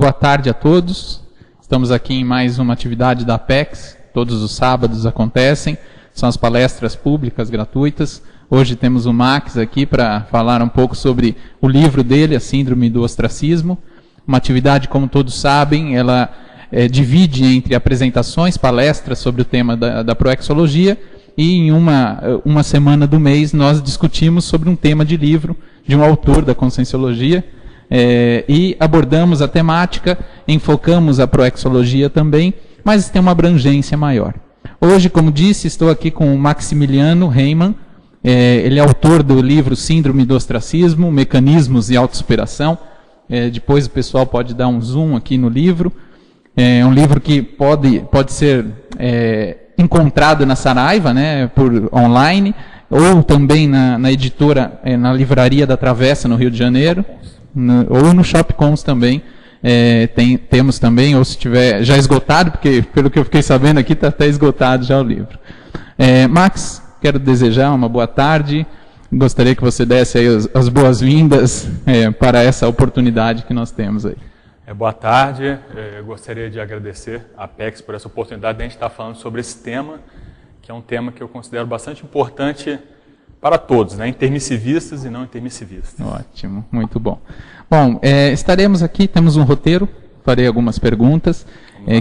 Boa tarde a todos. Estamos aqui em mais uma atividade da Apex. Todos os sábados acontecem. São as palestras públicas gratuitas. Hoje temos o Max aqui para falar um pouco sobre o livro dele, A Síndrome do Ostracismo. Uma atividade, como todos sabem, ela divide entre apresentações, palestras sobre o tema da proexologia, e em uma semana do mês nós discutimos sobre um tema de livro de um autor da Conscienciologia, e abordamos a temática, enfocamos a proexologia também, mas tem uma abrangência maior. Hoje, como disse, estou aqui com o Maximiliano Reimann. Ele é autor do livro Síndrome do Ostracismo, Mecanismos e Autossuperação. Depois o pessoal pode dar um zoom aqui no livro. É um livro que pode ser encontrado na Saraiva, né, por online, ou também na editora, na Livraria da Travessa, no Rio de Janeiro, ou no Shopcons também. Temos também, ou se tiver já esgotado, porque pelo que eu fiquei sabendo aqui está até esgotado já o livro. Max, quero desejar uma boa tarde. Gostaria que você desse aí as boas-vindas para essa oportunidade que nós temos aí. Boa tarde, eu gostaria de agradecer a Apex por essa oportunidade de a gente estar falando sobre esse tema, que é um tema que eu considero bastante importante para todos, né? Intermissivistas e não intermissivistas. Ótimo, muito bom. Bom, estaremos aqui, temos um roteiro, farei algumas perguntas.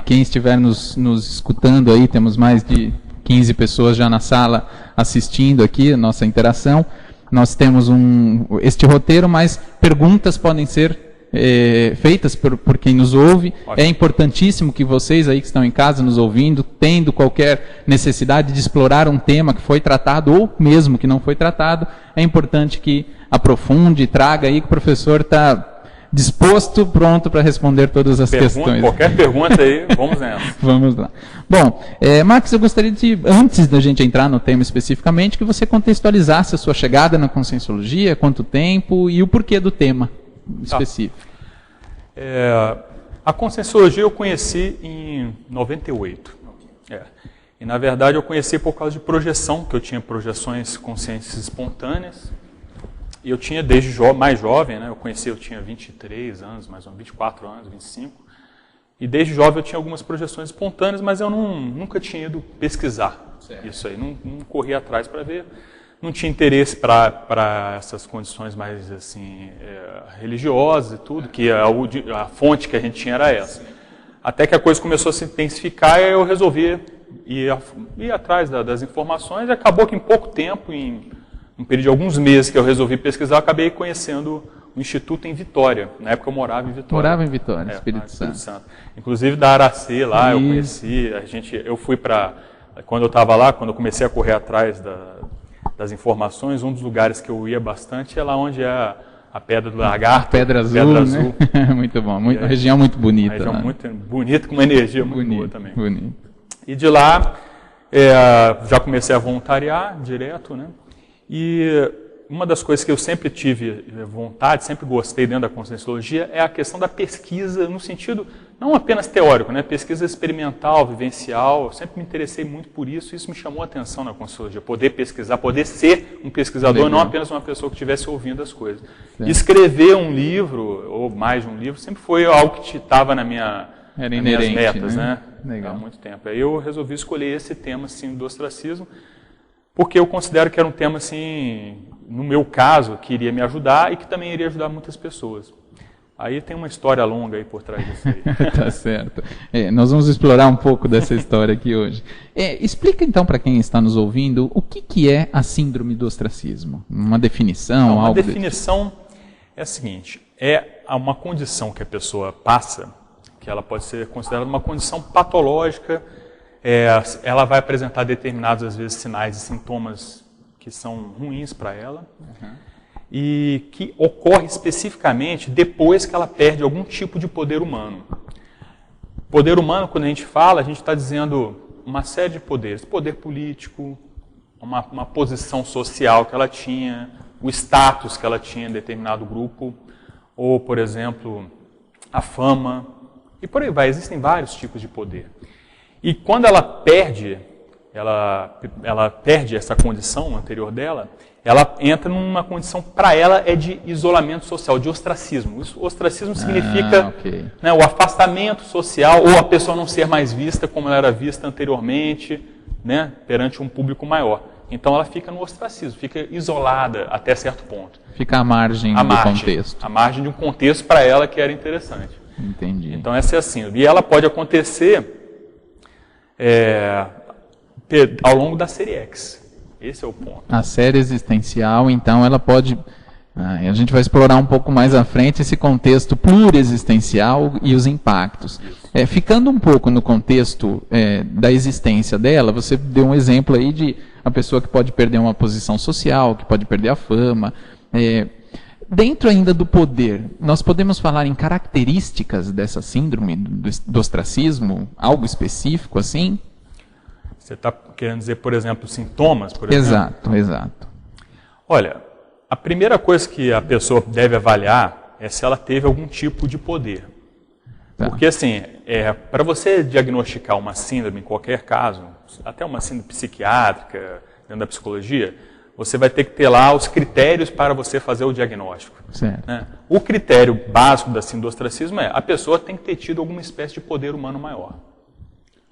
Quem estiver nos escutando aí, temos mais de 15 pessoas já na sala assistindo aqui a nossa interação. Nós temos este roteiro, mas perguntas podem ser feitas por quem nos ouve. Ótimo. É importantíssimo que vocês aí que estão em casa nos ouvindo, tendo qualquer necessidade de explorar um tema que foi tratado ou mesmo que não foi tratado, é importante que aprofunde, traga aí que o professor está disposto, pronto para responder todas as questões. Qualquer pergunta aí, vamos nessa. Vamos lá. Bom, Max, eu gostaria de, antes da gente entrar no tema especificamente, que você contextualizasse a sua chegada na Conscienciologia, quanto tempo e o porquê do tema específico. A Conscienciologia eu conheci em 98. E na verdade eu conheci por causa de projeção, que eu tinha projeções conscientes espontâneas. E eu tinha desde mais jovem, né? Eu tinha 23 anos, mais ou menos, 24 anos, 25. E desde jovem eu tinha algumas projeções espontâneas, mas eu nunca tinha ido pesquisar isso aí, não corri atrás para ver. Não tinha interesse para essas condições mais assim, religiosas e tudo, que a fonte que a gente tinha era essa. Até que a coisa começou a se intensificar e eu resolvi ir atrás das informações, e acabou que em pouco tempo, em um período de alguns meses que eu resolvi pesquisar, eu acabei conhecendo o Instituto em Vitória. Na época eu morava em Vitória. Morava em Vitória, Espírito Santo. Inclusive da Aracê lá, eu conheci, eu fui quando eu estava lá, quando eu comecei a correr atrás das informações, um dos lugares que eu ia bastante é lá onde é a Pedra do Lagarto. Pedra Azul. Né? Muito bom, uma região muito bonita. Uma região muito bonita, com uma energia muito boa também. Bonito. E de lá, já comecei a voluntariar direto, né? E uma das coisas que eu sempre tive vontade, sempre gostei dentro da Conscienciologia, é a questão da pesquisa, no sentido não apenas teórico, né? Pesquisa experimental, vivencial. Eu sempre me interessei muito por isso, e isso me chamou a atenção na Conscienciologia. Poder pesquisar, poder ser um pesquisador, não apenas uma pessoa que estivesse ouvindo as coisas. Certo. Escrever um livro, ou mais de um livro, sempre foi algo que estava nas minhas metas, né? Legal. Há muito tempo. Aí eu resolvi escolher esse tema, assim, do ostracismo, porque eu considero que era um tema, assim, no meu caso, que iria me ajudar e que também iria ajudar muitas pessoas. Aí tem uma história longa aí por trás disso aí. Tá certo. Nós vamos explorar um pouco dessa história aqui hoje. Explica então para quem está nos ouvindo o que é a síndrome do ostracismo. Uma definição? Uma definição é a seguinte, é uma condição que a pessoa passa, que ela pode ser considerada uma condição patológica. Ela vai apresentar determinados, às vezes, sinais e sintomas que são ruins para ela, e que ocorre especificamente depois que ela perde algum tipo de poder humano. Poder humano, quando a gente fala, a gente está dizendo uma série de poderes. Poder político, uma posição social que ela tinha, o status que ela tinha em determinado grupo, ou, por exemplo, a fama, e por aí vai. Existem vários tipos de poder. E quando ela perde essa condição anterior dela, ela entra numa condição, para ela, é de isolamento social, de ostracismo. O ostracismo significa né, o afastamento social, ou a pessoa não ser mais vista como ela era vista anteriormente, né, perante um público maior. Então ela fica no ostracismo, fica isolada até certo ponto. Fica à margem do contexto. À margem de um contexto para ela que era interessante. Entendi. Então essa é a síndrome. E ela pode acontecer ao longo da série X. Esse é o ponto. A série existencial, então, ela pode... a gente vai explorar um pouco mais à frente esse contexto plurexistencial e os impactos. Ficando um pouco no contexto da existência dela, você deu um exemplo aí de a pessoa que pode perder uma posição social, que pode perder a fama. Dentro ainda do poder, nós podemos falar em características dessa síndrome do ostracismo, algo específico assim? Você está querendo dizer, por exemplo, sintomas, por exemplo? Exato. Olha, a primeira coisa que a pessoa deve avaliar é se ela teve algum tipo de poder. Tá. Porque, assim, para você diagnosticar uma síndrome em qualquer caso, até uma síndrome psiquiátrica, dentro da psicologia, você vai ter que ter lá os critérios para você fazer o diagnóstico. Certo. Né? O critério básico da síndrome do ostracismo é a pessoa tem que ter tido alguma espécie de poder humano maior.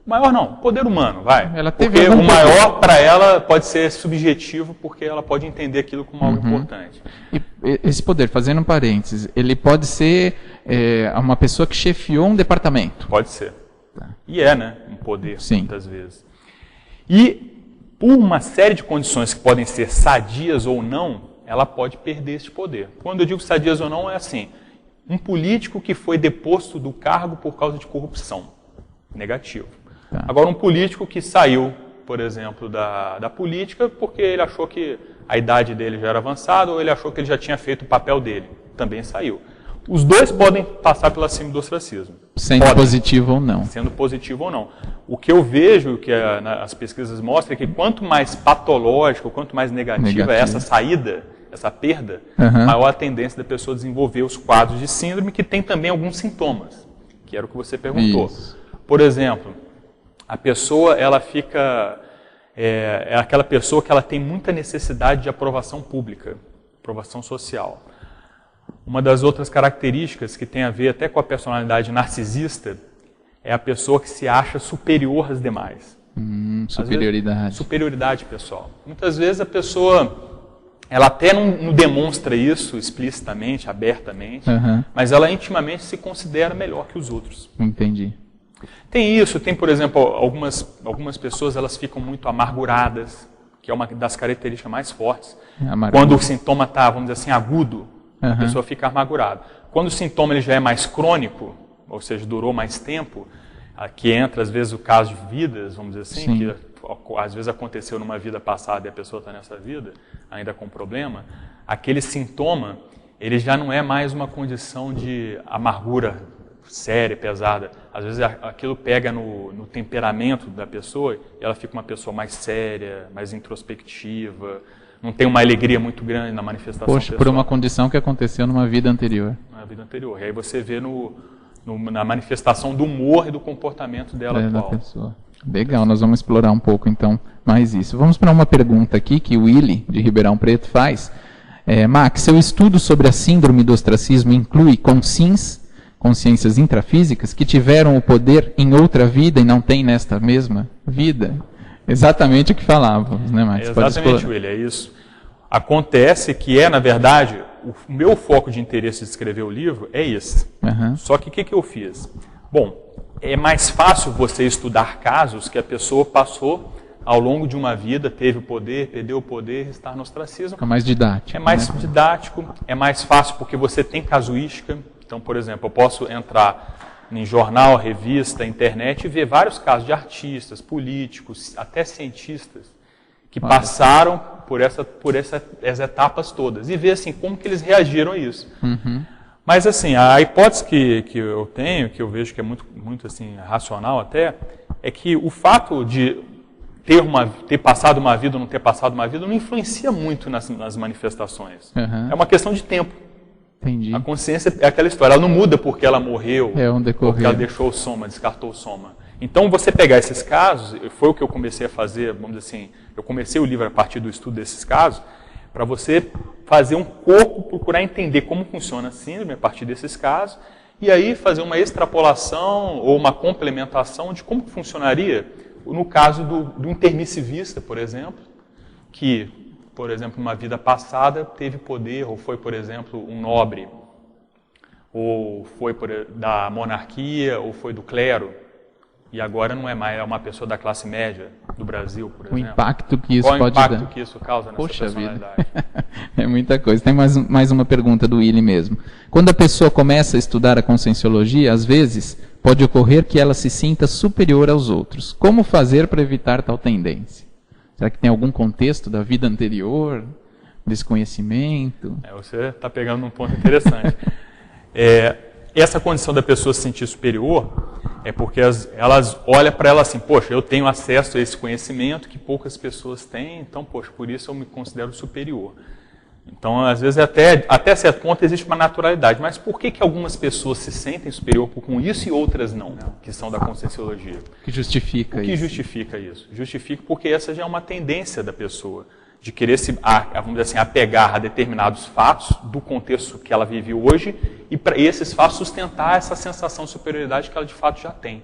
Maior não, poder humano, vai. Ela teve porque o maior para ela pode ser subjetivo, porque ela pode entender aquilo como algo importante. E esse poder, fazendo um parênteses, ele pode ser uma pessoa que chefiou um departamento? Pode ser. Tá. E né? Um poder, Sim. Muitas vezes. E por uma série de condições que podem ser sadias ou não, ela pode perder esse poder. Quando eu digo sadias ou não, é assim, um político que foi deposto do cargo por causa de corrupção. Negativo. Tá. Agora, um político que saiu, por exemplo, da política porque ele achou que a idade dele já era avançada ou ele achou que ele já tinha feito o papel dele. Também saiu. Os dois podem passar pela síndrome do ostracismo. Sendo positivo ou não. Sendo positivo ou não. O que eu vejo, que as pesquisas mostram, é que quanto mais patológico, quanto mais negativa é essa saída, essa perda, maior a tendência da pessoa desenvolver os quadros de síndrome, que tem também alguns sintomas, que era o que você perguntou. Isso. Por exemplo, a pessoa, ela fica... É aquela pessoa que ela tem muita necessidade de aprovação pública, aprovação social. Uma das outras características que tem a ver até com a personalidade narcisista é a pessoa que se acha superior às demais. Superioridade. Vezes, superioridade pessoal. Muitas vezes a pessoa, ela até não demonstra isso explicitamente, abertamente, mas ela intimamente se considera melhor que os outros. Entendi. Tem isso, tem, por exemplo, algumas pessoas, elas ficam muito amarguradas, que é uma das características mais fortes. Quando o sintoma está, vamos dizer assim, agudo, a pessoa fica amargurada. Quando o sintoma ele já é mais crônico, ou seja, durou mais tempo, que entra, às vezes, o caso de vidas, vamos dizer assim, que às vezes aconteceu numa vida passada e a pessoa está nessa vida, ainda com problema, aquele sintoma, ele já não é mais uma condição de amargura séria, pesada. Às vezes aquilo pega no temperamento da pessoa e ela fica uma pessoa mais séria, mais introspectiva, não tem uma alegria muito grande na manifestação pessoal. Por uma condição que aconteceu numa vida anterior. Na vida anterior. E aí você vê na manifestação do humor e do comportamento dela atual. Da pessoa. Legal, nós vamos explorar um pouco então mais isso. Vamos para uma pergunta aqui que o Willy, de Ribeirão Preto, faz. Max, seu estudo sobre a síndrome do ostracismo inclui consciências intrafísicas que tiveram o poder em outra vida e não têm nesta mesma vida? Exatamente o que falávamos, né, Max? Exatamente, William, é isso. Acontece que na verdade, o meu foco de interesse de escrever o livro é esse. Só que o que eu fiz? Bom, é mais fácil você estudar casos que a pessoa passou ao longo de uma vida, teve o poder, perdeu o poder, está no ostracismo. É mais didático. É mais didático, é mais fácil porque você tem casuística. Então, por exemplo, eu posso entrar em jornal, revista, internet e ver vários casos de artistas, políticos, até cientistas que passaram por essas etapas todas e ver assim, como que eles reagiram a isso. Mas assim, a hipótese que eu tenho, que eu vejo que é muito assim, racional até, é que o fato de ter passado uma vida ou não ter passado uma vida não influencia muito nas manifestações. É uma questão de tempo. Entendi. A consciência é aquela história, ela não muda porque ela morreu, porque ela deixou o soma, descartou o soma. Então, você pegar esses casos, foi o que eu comecei a fazer, vamos dizer assim, eu comecei o livro a partir do estudo desses casos, para você fazer um corpo, procurar entender como funciona a síndrome a partir desses casos, e aí fazer uma extrapolação ou uma complementação de como funcionaria no caso do intermissivista, por exemplo, que, por exemplo, numa vida passada teve poder, ou foi, por exemplo, um nobre, ou foi da monarquia, ou foi do clero, e agora não é mais, é uma pessoa da classe média do Brasil, por exemplo. O impacto que isso pode dar. Qual o impacto que isso causa nessa Poxa personalidade? Vida. É muita coisa. Tem mais uma pergunta do Willy mesmo. Quando a pessoa começa a estudar a conscienciologia, às vezes pode ocorrer que ela se sinta superior aos outros. Como fazer para evitar tal tendência? Será que tem algum contexto da vida anterior, desconhecimento? Você está pegando um ponto interessante. Essa condição da pessoa se sentir superior é porque elas olham para ela assim, poxa, eu tenho acesso a esse conhecimento que poucas pessoas têm, então, poxa, por isso eu me considero superior. Então, às vezes, até certo ponto existe uma naturalidade, mas por que algumas pessoas se sentem superior com isso e outras não, que são da conscienciologia? O que justifica isso? O que justifica isso? Justifica porque essa já é uma tendência da pessoa, de querer vamos dizer assim, apegar a determinados fatos do contexto que ela vive hoje e para esses fatos sustentar essa sensação de superioridade que ela de fato já tem.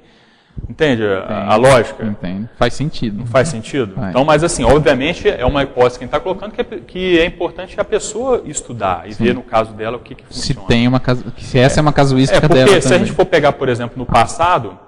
Entende a lógica? Entendo. Faz sentido. Não faz sentido? Vai. Então, mas assim, obviamente é uma hipótese que a gente está colocando que é importante a pessoa estudar e ver no caso dela o que funciona. Se essa é uma casuística porque dela se também. a gente for pegar, por exemplo, no passado,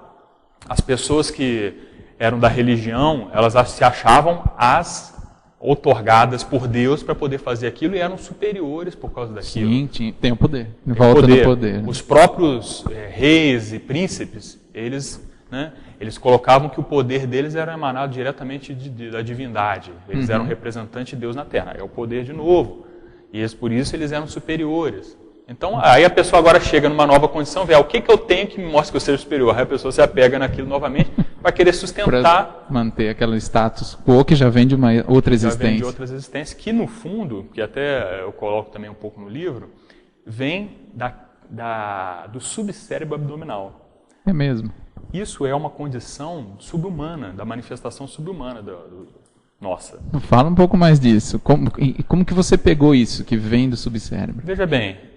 as pessoas que eram da religião, elas se achavam as outorgadas por Deus para poder fazer aquilo e eram superiores por causa daquilo. Sim, tem o poder. Volta no poder. Os próprios reis e príncipes, eles colocavam que o poder deles era emanado diretamente da divindade. Eles eram representantes de Deus na Terra. É o poder de novo. E por isso eles eram superiores. Então, aí a pessoa agora chega numa nova condição, vê o que eu tenho que me mostra que eu seja superior. Aí a pessoa se apega naquilo novamente, vai querer sustentar. Pra manter aquele status quo que já vem de uma outra existência. Já vem de outras existências, que no fundo, que até eu coloco também um pouco no livro, vem do subcérebro abdominal. É mesmo. Isso é uma condição subhumana, da manifestação subhumana nossa. Fala um pouco mais disso. Como que você pegou isso, que vem do subcérebro? Veja bem,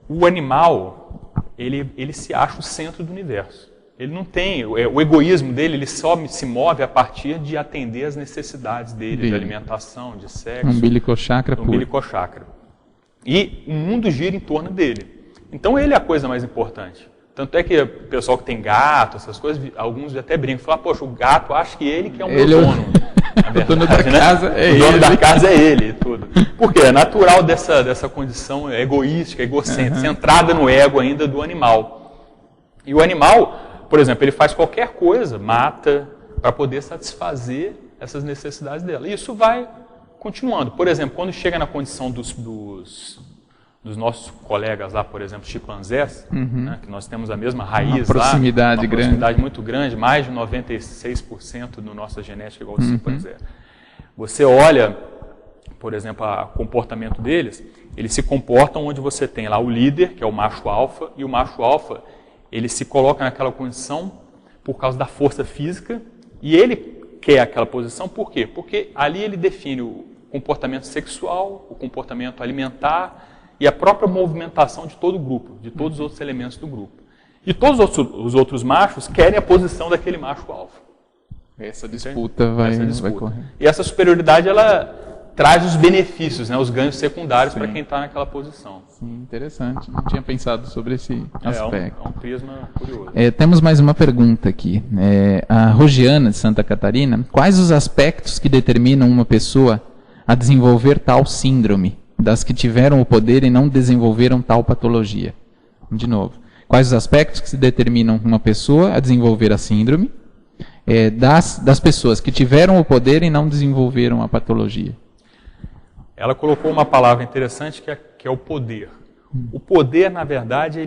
o animal, ele se acha o centro do universo. Ele não tem, o egoísmo dele, ele só se move a partir de atender às necessidades dele, de alimentação, de sexo. Umbilicochakra puro. Umbilicochakra. E o mundo gira em torno dele. Então ele é a coisa mais importante. Tanto é que o pessoal que tem gato, essas coisas, alguns até brincam, falam, poxa, o gato acha que ele que é o meu dono. O dono da casa é ele. O dono da casa é ele, tudo. Porque é natural dessa condição egoística, egocêntrica, centrada no ego ainda do animal. E o animal, por exemplo, ele faz qualquer coisa, mata, para poder satisfazer essas necessidades dela. E isso vai continuando. Por exemplo, quando chega na condição dos nossos colegas lá, por exemplo, chimpanzés, que nós temos a mesma raiz uma proximidade lá, uma grande. proximidade muito grande, mais de 96% da nossa genética igual ao chimpanzé. Você olha, por exemplo, o comportamento deles, eles se comportam onde você tem lá o líder, que é o macho alfa, e o macho alfa, ele se coloca naquela condição por causa da força física, e ele quer aquela posição, por quê? Porque ali ele define o comportamento sexual, o comportamento alimentar, e a própria movimentação de todo o grupo, de todos os outros elementos do grupo. E todos os outros machos querem a posição daquele macho alfa. Essa disputa vai correr. E essa superioridade, ela traz os benefícios, os ganhos secundários para quem está naquela posição. Sim, interessante. Não tinha pensado sobre esse aspecto. É um prisma curioso. Temos mais uma pergunta aqui. A Rogiana, de Santa Catarina, quais os aspectos que determinam uma pessoa a desenvolver tal síndrome? Das que tiveram o poder e não desenvolveram tal patologia. De novo, quais os aspectos que se determinam uma pessoa a desenvolver a síndrome das pessoas que tiveram o poder e não desenvolveram a patologia? Ela colocou uma palavra interessante que é o poder. O poder, na verdade,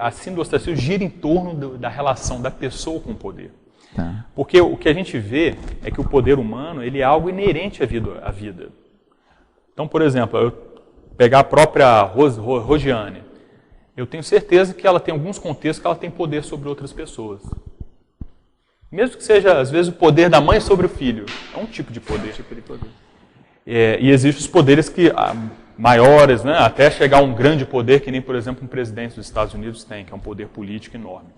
a síndrome do ostracismo gira em torno da relação da pessoa com o poder. Tá. Porque o que a gente vê é que o poder humano ele é algo inerente à vida. Então, por exemplo, eu pegar a própria Rogiane, eu tenho certeza que ela tem alguns contextos que ela tem poder sobre outras pessoas. Mesmo que seja, às vezes, o poder da mãe sobre o filho. É um tipo de poder. E existem os poderes que maiores, né, até chegar a um grande poder, que nem, por exemplo, um presidente dos Estados Unidos tem, que é um poder político enorme.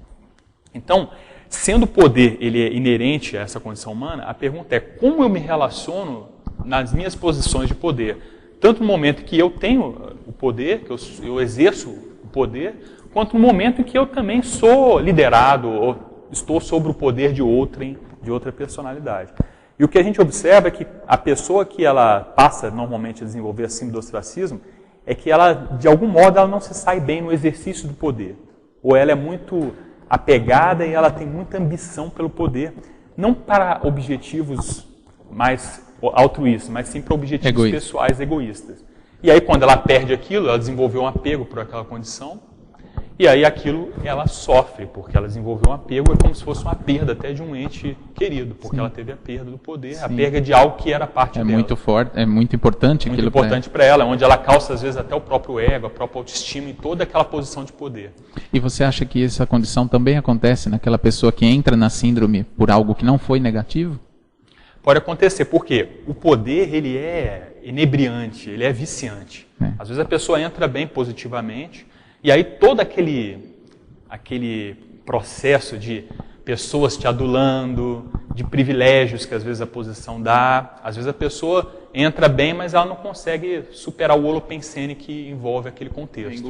Então, sendo o poder ele é inerente a essa condição humana, a pergunta é como eu me relaciono nas minhas posições de poder, tanto no momento que eu tenho o poder, que eu exerço o poder, quanto no momento em que eu também sou liderado ou estou sob o poder de outra personalidade. E o que a gente observa é que a pessoa que ela passa normalmente a desenvolver a síndrome do ostracismo é que ela, de algum modo, ela não se sai bem no exercício do poder. Ou ela é muito apegada e ela tem muita ambição pelo poder, não para objetivos mais altruístas, mas sim para objetivos pessoais egoístas. E aí, quando ela perde aquilo, ela desenvolveu um apego por aquela condição, e aí aquilo ela sofre, porque ela desenvolveu um apego, é como se fosse uma perda até de um ente querido, porque ela teve a perda do poder, a perda de algo que era parte dela. Muito forte, é muito importante aquilo. Muito importante para ela, onde ela calça às vezes até o próprio ego, a própria autoestima em toda aquela posição de poder. E você acha que essa condição também acontece naquela pessoa que entra na síndrome por algo que não foi negativo? Pode acontecer, porque o poder ele é inebriante, ele é viciante. Às vezes a pessoa entra bem positivamente, e aí todo aquele processo de pessoas te adulando, de privilégios que às vezes a posição dá, às vezes a pessoa entra bem, mas ela não consegue superar o holopensene que envolve aquele contexto.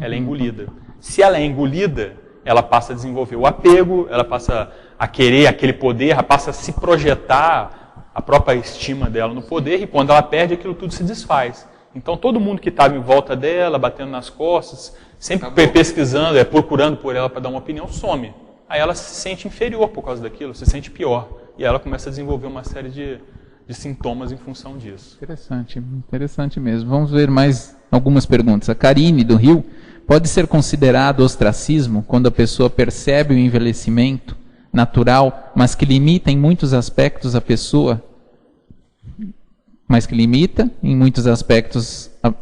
Ela é engolida. Se ela é engolida, ela passa a desenvolver o apego, ela passa a querer aquele poder, ela passa a se projetar a própria estima dela no poder, e quando ela perde, aquilo tudo se desfaz. Então todo mundo que estava em volta dela, batendo nas costas, sempre pesquisando, procurando por ela para dar uma opinião, some. Aí ela se sente inferior por causa daquilo, se sente pior. E ela começa a desenvolver uma série de sintomas em função disso. Interessante mesmo. Vamos ver mais algumas perguntas. A Karine, do Rio, pode ser considerado ostracismo quando a pessoa percebe o envelhecimento natural, mas que limita em muitos aspectos a pessoa,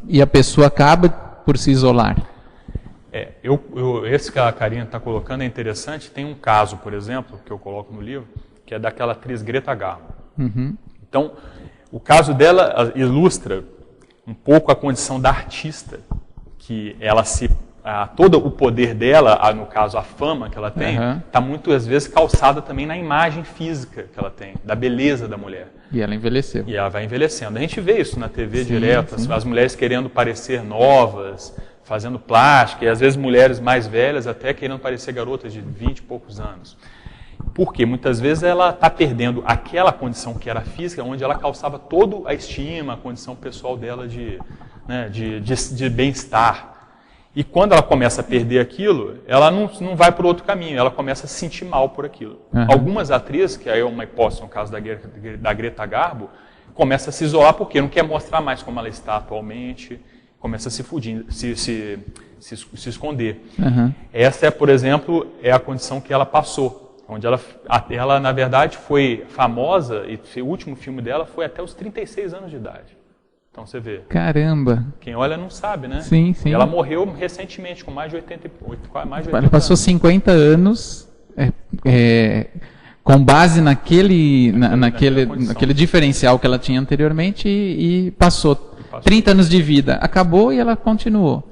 e a pessoa acaba por se isolar? Esse que a Karine está colocando é interessante. Tem um caso, por exemplo, que eu coloco no livro, que é daquela atriz Greta Garbo. Então, o caso dela ilustra um pouco a condição da artista, que ela todo o poder dela, no caso a fama que ela tem, está muitas vezes calçada também na imagem física que ela tem, da beleza da mulher. E ela envelheceu. E ela vai envelhecendo. A gente vê isso na TV direto, as mulheres querendo parecer novas, fazendo plástica, e às vezes mulheres mais velhas até querendo parecer garotas de 20 e poucos anos. Por quê? Muitas vezes ela está perdendo aquela condição que era física, onde ela calçava toda a estima, a condição pessoal dela de bem-estar. E quando ela começa a perder aquilo, ela não vai por outro caminho, ela começa a se sentir mal por aquilo. Algumas atrizes, que aí é uma hipótese no caso da Greta Garbo, começa a se isolar porque não quer mostrar mais como ela está atualmente, começa a se esconder. Essa, por exemplo, é a condição que ela passou, onde ela na verdade, foi famosa, e o último filme dela foi até os 36 anos de idade. Então você vê. Caramba! Quem olha não sabe, né? Sim. E ela morreu recentemente, com mais de 88, ela passou 50 anos com base naquele diferencial que ela tinha anteriormente e passou 30 anos de vida. Acabou e ela continuou.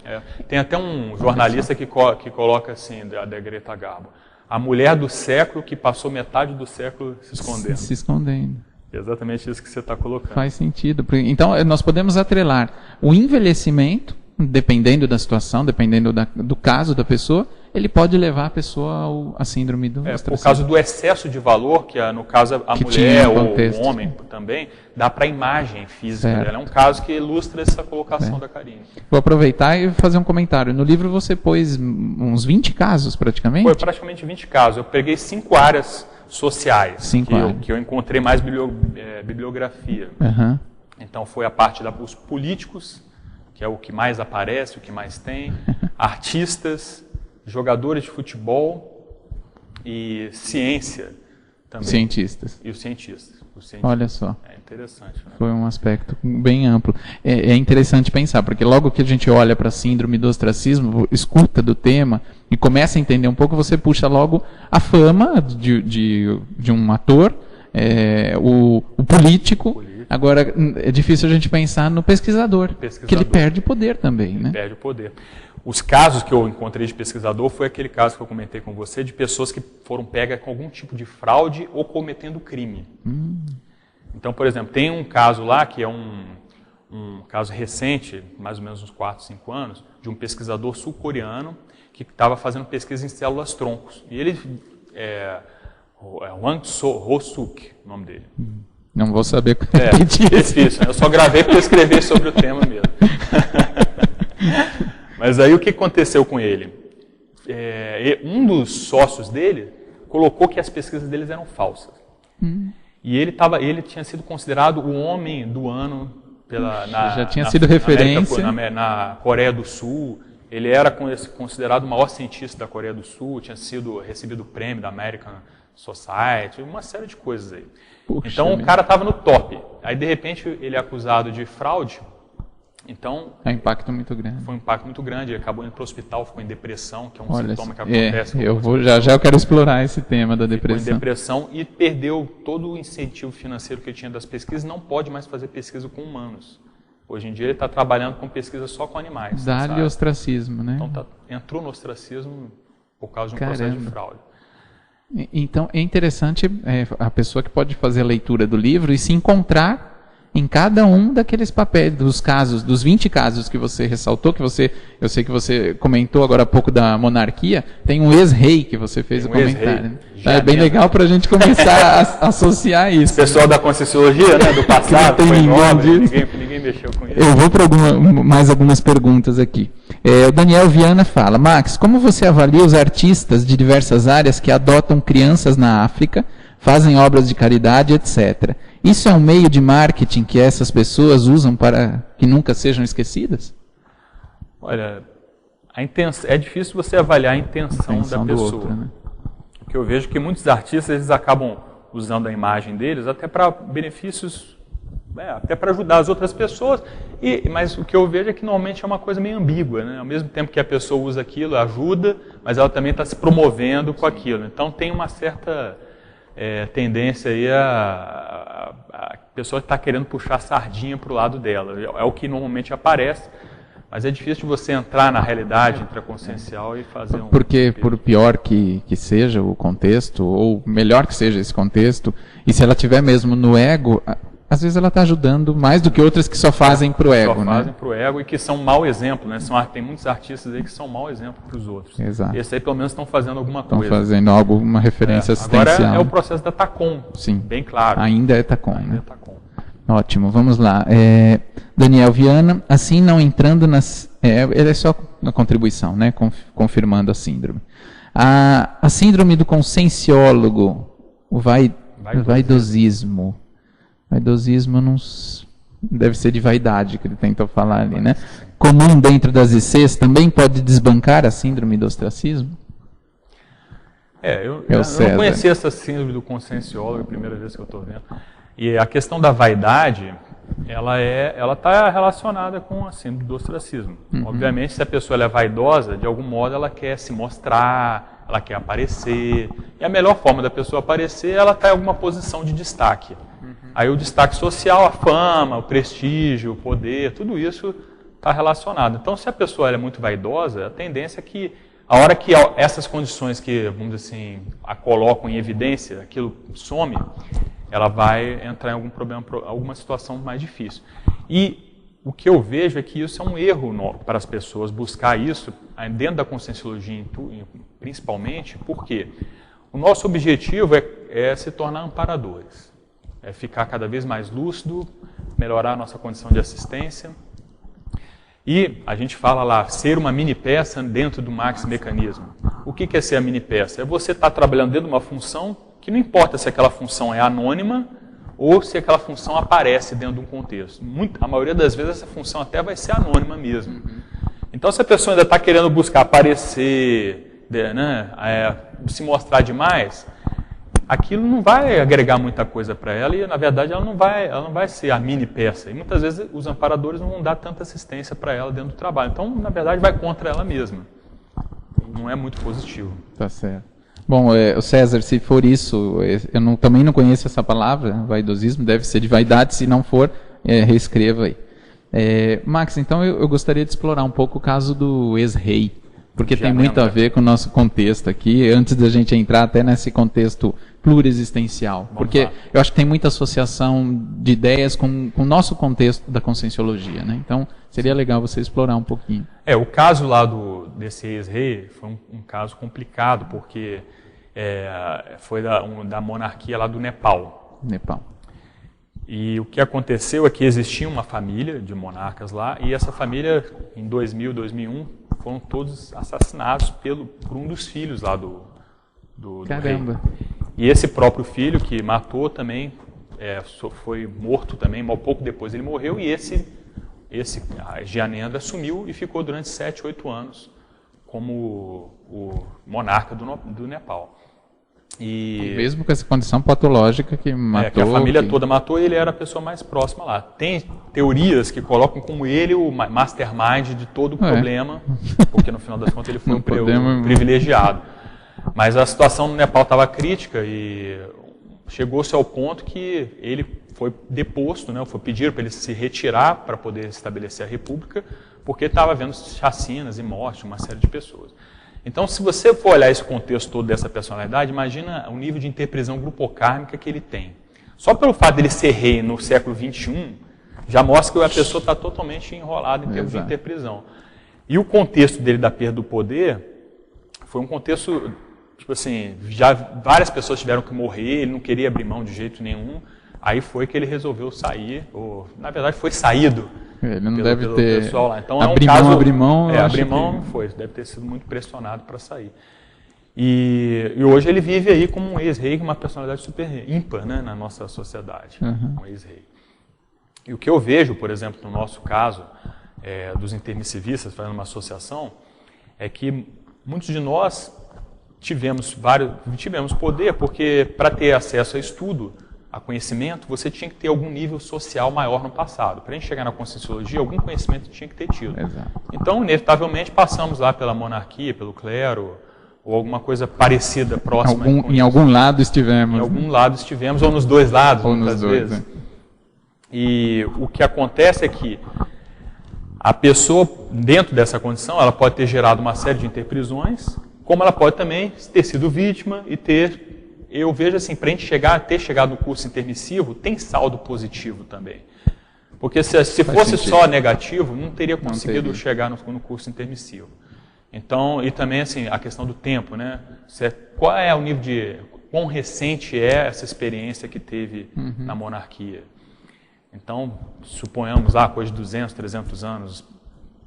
Tem até um jornalista que coloca assim, da Greta Garbo, a mulher do século que passou metade do século se escondendo. Se escondendo. Exatamente isso que você está colocando. Faz sentido. Então, nós podemos atrelar o envelhecimento, dependendo da situação, dependendo do caso da pessoa, ele pode levar a pessoa à síndrome do ostracismo. Por causa do excesso de valor, que no caso a mulher ou o homem também, dá para a imagem física dela. É um caso que ilustra essa colocação da Karine. Vou aproveitar e fazer um comentário. No livro você pôs uns 20 casos, praticamente? Foi praticamente 20 casos. Eu peguei 5 áreas sociais, que eu encontrei mais bibliografia. Então foi a parte dos políticos, que é o que mais aparece, o que mais tem, artistas, jogadores de futebol e ciência também. Cientistas. E os cientistas. Olha só. É interessante. Né? Foi um aspecto bem amplo. É interessante pensar, porque logo que a gente olha para a síndrome do ostracismo, escuta do tema e começa a entender um pouco, você puxa logo a fama de um ator, o político, Agora, é difícil a gente pensar no pesquisador, que ele perde poder também, né? Perde o poder. Os casos que eu encontrei de pesquisador foi aquele caso que eu comentei com você, de pessoas que foram pegas com algum tipo de fraude ou cometendo crime. Então, por exemplo, tem um caso lá que é um caso recente, mais ou menos uns 4, 5 anos, de um pesquisador sul-coreano que estava fazendo pesquisa em células-troncos. E ele Hwang Ho-suk, o nome dele. Não vou saber repetir isso. Difícil, né? Eu só gravei para escrever sobre o tema mesmo. Mas aí o que aconteceu com ele? Um dos sócios dele colocou que as pesquisas deles eram falsas. E ele tinha sido considerado o homem do ano já tinha sido referência na Coreia do Sul. Ele era considerado o maior cientista da Coreia do Sul, tinha recebido o prêmio da American Society, uma série de coisas aí. Então o cara estava no top. Aí de repente ele é acusado de fraude. Então é um impacto muito grande. Foi um impacto muito grande. Ele acabou indo para o hospital, ficou em depressão, que é um sintoma que acontece. Já eu quero explorar esse tema da depressão. Ficou em depressão e perdeu todo o incentivo financeiro que ele tinha das pesquisas. Não pode mais fazer pesquisa com humanos. Hoje em dia ele está trabalhando com pesquisa só com animais. Dá-lhe ostracismo, né? Então entrou no ostracismo por causa de um processo de fraude. Então é interessante a pessoa que pode fazer a leitura do livro e se encontrar em cada um daqueles papéis, dos casos, dos 20 casos que você ressaltou, eu sei que você comentou agora há pouco da monarquia, tem um ex-rei que você fez o comentário. Né? É bem legal para a gente começar a associar isso. O pessoal da Conscienciologia, né, do passado, não tem ninguém mexeu com isso. Eu vou para mais algumas perguntas aqui. O Daniel Viana fala, Max, como você avalia os artistas de diversas áreas que adotam crianças na África, fazem obras de caridade, etc. Isso é um meio de marketing que essas pessoas usam para que nunca sejam esquecidas? Olha, é difícil você avaliar a intenção da pessoa. Outro, né? Porque eu vejo que muitos artistas eles acabam usando a imagem deles até para benefícios, até para ajudar as outras pessoas. Mas o que eu vejo é que normalmente é uma coisa meio ambígua, né? Ao mesmo tempo que a pessoa usa aquilo, ajuda, mas ela também está se promovendo com aquilo. Então tem uma certa tendência aí a pessoa está querendo puxar a sardinha para o lado dela. É o que normalmente aparece, mas é difícil de você entrar na realidade intraconsciencial e fazer um... Porque, por pior que seja o contexto, ou melhor que seja esse contexto, e se ela tiver mesmo no ego, às vezes ela está ajudando mais do que outras que só fazem para o ego. Só fazem para o ego e que são mau exemplo, né? Tem muitos artistas aí que são mau exemplo para os outros. Exato. Esses aí pelo menos estão fazendo alguma coisa. Estão fazendo alguma referência assistencial. Agora é o processo da TACOM. Sim. Bem claro. Ainda é TACOM. Ainda né? é TACOM. Ótimo, vamos lá. Daniel Viana, assim não entrando nas... ele é só uma contribuição, né? Confirmando a síndrome. A síndrome do conscienciólogo, o vaidosismo. Vaidosismo não deve ser de vaidade que ele tentou falar ali, né? Comum dentro das ICs, também pode desbancar a síndrome do ostracismo? Eu não conhecia essa síndrome do conscienciólogo, é a primeira vez que eu estou vendo. E a questão da vaidade, ela está relacionada com a síndrome do ostracismo. Obviamente, se a pessoa é vaidosa, de algum modo ela quer se mostrar, ela quer aparecer. E a melhor forma da pessoa aparecer, ela está em alguma posição de destaque. Aí o destaque social, a fama, o prestígio, o poder, tudo isso está relacionado. Então, se a pessoa é muito vaidosa, a tendência é que, a hora que essas condições que, vamos dizer assim, a colocam em evidência, aquilo some, ela vai entrar em algum problema, alguma situação mais difícil. E o que eu vejo é que isso é um erro para as pessoas buscar isso dentro da conscienciologia, principalmente, porque o nosso objetivo é se tornar amparadores. É ficar cada vez mais lúcido, melhorar a nossa condição de assistência. E a gente fala lá, ser uma mini peça dentro do Max Mecanismo. O que é ser a mini peça? É você estar trabalhando dentro de uma função que não importa se aquela função é anônima ou se aquela função aparece dentro de um contexto. A maioria das vezes essa função até vai ser anônima mesmo. Então se a pessoa ainda está querendo buscar aparecer, né, se mostrar demais, aquilo não vai agregar muita coisa para ela e, na verdade, ela não vai ser a mini peça. E muitas vezes os amparadores não vão dar tanta assistência para ela dentro do trabalho. Então, na verdade, vai contra ela mesma. Não é muito positivo. Tá certo. Bom, César, se for isso, eu também não conheço essa palavra, vaidosismo, deve ser de vaidade, se não for, reescreva aí. Max, então eu gostaria de explorar um pouco o caso do ex-rei, porque tem muito a ver com o nosso contexto aqui, antes da gente entrar até nesse contexto plurexistencial. Porque eu acho que tem muita associação de ideias com o nosso contexto da conscienciologia, né? Então, seria legal você explorar um pouquinho. O caso lá desse ex-rei foi um caso complicado, porque foi da monarquia lá do Nepal. E o que aconteceu é que existia uma família de monarcas lá, e essa família, em 2000, 2001, foram todos assassinados por um dos filhos lá do Caramba. rei. E esse próprio filho que matou também, foi morto também, mal pouco depois ele morreu, e esse Gyanendra assumiu e ficou durante 7, 8 anos como o monarca do Nepal. E mesmo com essa condição patológica que matou... que a família toda matou, e ele era a pessoa mais próxima lá. Tem teorias que colocam como ele o mastermind de todo o problema, porque no final das contas ele foi um privilegiado. Mas a situação no Nepal estava crítica e chegou-se ao ponto que ele foi deposto, né, foi pedido para ele se retirar para poder estabelecer a república, porque estava havendo chacinas e mortes de uma série de pessoas. Então, se você for olhar esse contexto todo dessa personalidade, imagina o nível de interprisão grupocármica que ele tem. Só pelo fato dele ser rei no século XXI, já mostra que a pessoa está totalmente enrolada em termos de interprisão. E o contexto dele da perda do poder foi um contexto, tipo assim, já várias pessoas tiveram que morrer, ele não queria abrir mão de jeito nenhum, aí foi que ele resolveu sair, ou na verdade foi saído. Ele não deve ter pessoal lá. Então, abrir mão. Abrir mão não foi, deve ter sido muito pressionado para sair. E hoje ele vive aí como um ex-rei, uma personalidade super ímpar, né, na nossa sociedade, um ex-rei. E o que eu vejo, por exemplo, no nosso caso, dos intermissivistas, fazendo uma associação, é que muitos de nós tivemos poder, porque para ter acesso a estudo, a conhecimento, você tinha que ter algum nível social maior no passado. Para a gente chegar na conscienciologia, algum conhecimento tinha que ter tido. Exato. Então, inevitavelmente, passamos lá pela monarquia, pelo clero, ou alguma coisa parecida, próxima. Em algum lado estivemos. Em algum lado estivemos, ou nos dois lados, ou muitas nos dois, vezes. E o que acontece é que a pessoa, dentro dessa condição, ela pode ter gerado uma série de interprisões, como ela pode também ter sido vítima e ter... Eu vejo assim, para a gente ter chegado no curso intermissivo, tem saldo positivo também. Porque se fosse só negativo, não teria conseguido chegar no curso intermissivo. Então, e também assim, a questão do tempo, né? Qual é o nível de... Quão recente é essa experiência que teve na monarquia? Então, suponhamos lá, coisa de 200, 300 anos